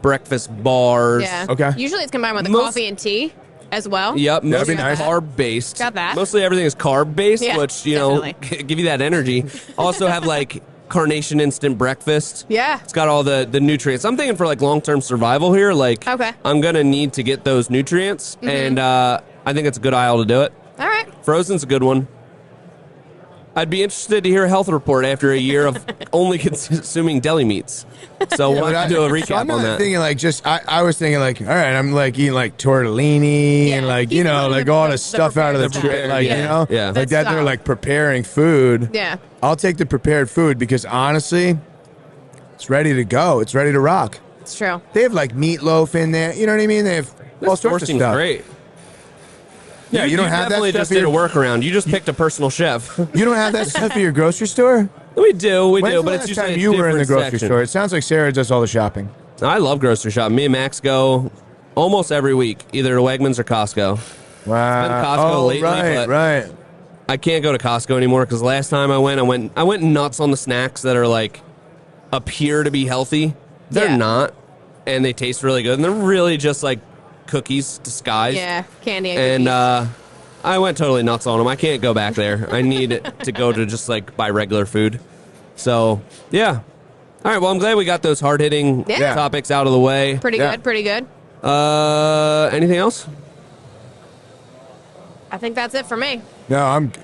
[SPEAKER 1] breakfast bars.
[SPEAKER 2] Yeah.
[SPEAKER 3] Okay.
[SPEAKER 2] Usually it's combined with the coffee and tea as well.
[SPEAKER 1] Yep, mostly
[SPEAKER 3] nice.
[SPEAKER 1] carb-based.
[SPEAKER 2] Got that.
[SPEAKER 1] Mostly everything is carb-based, which,
[SPEAKER 2] definitely.
[SPEAKER 1] give you that energy. Also have, like, Carnation Instant Breakfast.
[SPEAKER 2] Yeah.
[SPEAKER 1] It's got all the nutrients. I'm thinking for, like, long-term survival here, like,
[SPEAKER 2] Okay.
[SPEAKER 1] I'm going to need to get those nutrients, and I think it's a good aisle to do it.
[SPEAKER 2] All right.
[SPEAKER 1] Frozen's a good one. I'd be interested to hear a health report after a year of only consuming deli meats. So we'll have to do a recap
[SPEAKER 3] So I'm not
[SPEAKER 1] on that.
[SPEAKER 3] thinking like I was thinking like, all right, I'm like eating like tortellini and like,
[SPEAKER 2] He's
[SPEAKER 3] like
[SPEAKER 2] putting
[SPEAKER 3] all
[SPEAKER 2] the
[SPEAKER 3] the stuff out of the
[SPEAKER 2] prepared
[SPEAKER 3] tray, like,
[SPEAKER 2] food.
[SPEAKER 1] Yeah.
[SPEAKER 3] like
[SPEAKER 2] That's
[SPEAKER 3] that. They're
[SPEAKER 2] solid.
[SPEAKER 3] like preparing food.
[SPEAKER 2] Yeah.
[SPEAKER 3] I'll take the prepared food because honestly, it's ready to go. It's ready to rock.
[SPEAKER 2] It's true.
[SPEAKER 3] They have like meatloaf in there. You know what I mean? They have all
[SPEAKER 1] This store
[SPEAKER 3] sorts of
[SPEAKER 1] seems
[SPEAKER 3] stuff.
[SPEAKER 1] great.
[SPEAKER 3] Yeah, you don't have that
[SPEAKER 1] definitely
[SPEAKER 3] stuff
[SPEAKER 1] just
[SPEAKER 3] at
[SPEAKER 1] did a
[SPEAKER 3] your-
[SPEAKER 1] workaround. You just picked a personal chef.
[SPEAKER 3] You don't have that stuff at your grocery store?
[SPEAKER 1] We do,
[SPEAKER 3] When's
[SPEAKER 1] but
[SPEAKER 3] the
[SPEAKER 1] it's
[SPEAKER 3] last
[SPEAKER 1] usually
[SPEAKER 3] time
[SPEAKER 1] a
[SPEAKER 3] you were in the
[SPEAKER 1] different
[SPEAKER 3] grocery
[SPEAKER 1] section.
[SPEAKER 3] store? It sounds like Sarah does all the shopping.
[SPEAKER 1] I love grocery shopping. Me and Max go almost every week, either to Wegmans or Costco.
[SPEAKER 3] Wow.
[SPEAKER 1] been Costco lately, but-
[SPEAKER 3] right.
[SPEAKER 1] I can't go to Costco anymore because last time I went nuts on the snacks that are like appear to be healthy. They're
[SPEAKER 2] Yeah.
[SPEAKER 1] not, and they taste really good, and they're really just like cookies disguised.
[SPEAKER 2] Yeah. Candy
[SPEAKER 1] And
[SPEAKER 2] cookies.
[SPEAKER 1] I went totally nuts on them. I can't go back there. I need to go to just like buy regular food. So yeah. All right. Well, I'm glad we got those hard hitting
[SPEAKER 2] Yeah.
[SPEAKER 1] topics out of the way.
[SPEAKER 2] Pretty
[SPEAKER 3] Yeah.
[SPEAKER 2] good. Pretty good.
[SPEAKER 1] Anything else?
[SPEAKER 2] I think that's it for me.
[SPEAKER 3] No,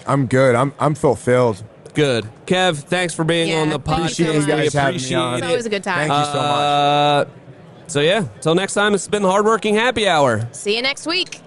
[SPEAKER 3] I'm good. I'm fulfilled.
[SPEAKER 1] Good. Kev, thanks for being
[SPEAKER 2] Yeah,
[SPEAKER 1] on the
[SPEAKER 2] thank you
[SPEAKER 1] podcast.
[SPEAKER 2] so much.
[SPEAKER 3] You guys
[SPEAKER 1] We
[SPEAKER 3] having me
[SPEAKER 1] appreciate
[SPEAKER 3] on.
[SPEAKER 1] it.
[SPEAKER 2] It's always a good time.
[SPEAKER 3] Thank you so much.
[SPEAKER 1] So yeah, till next time, it's been the Hardworking Happy Hour.
[SPEAKER 2] See you next week.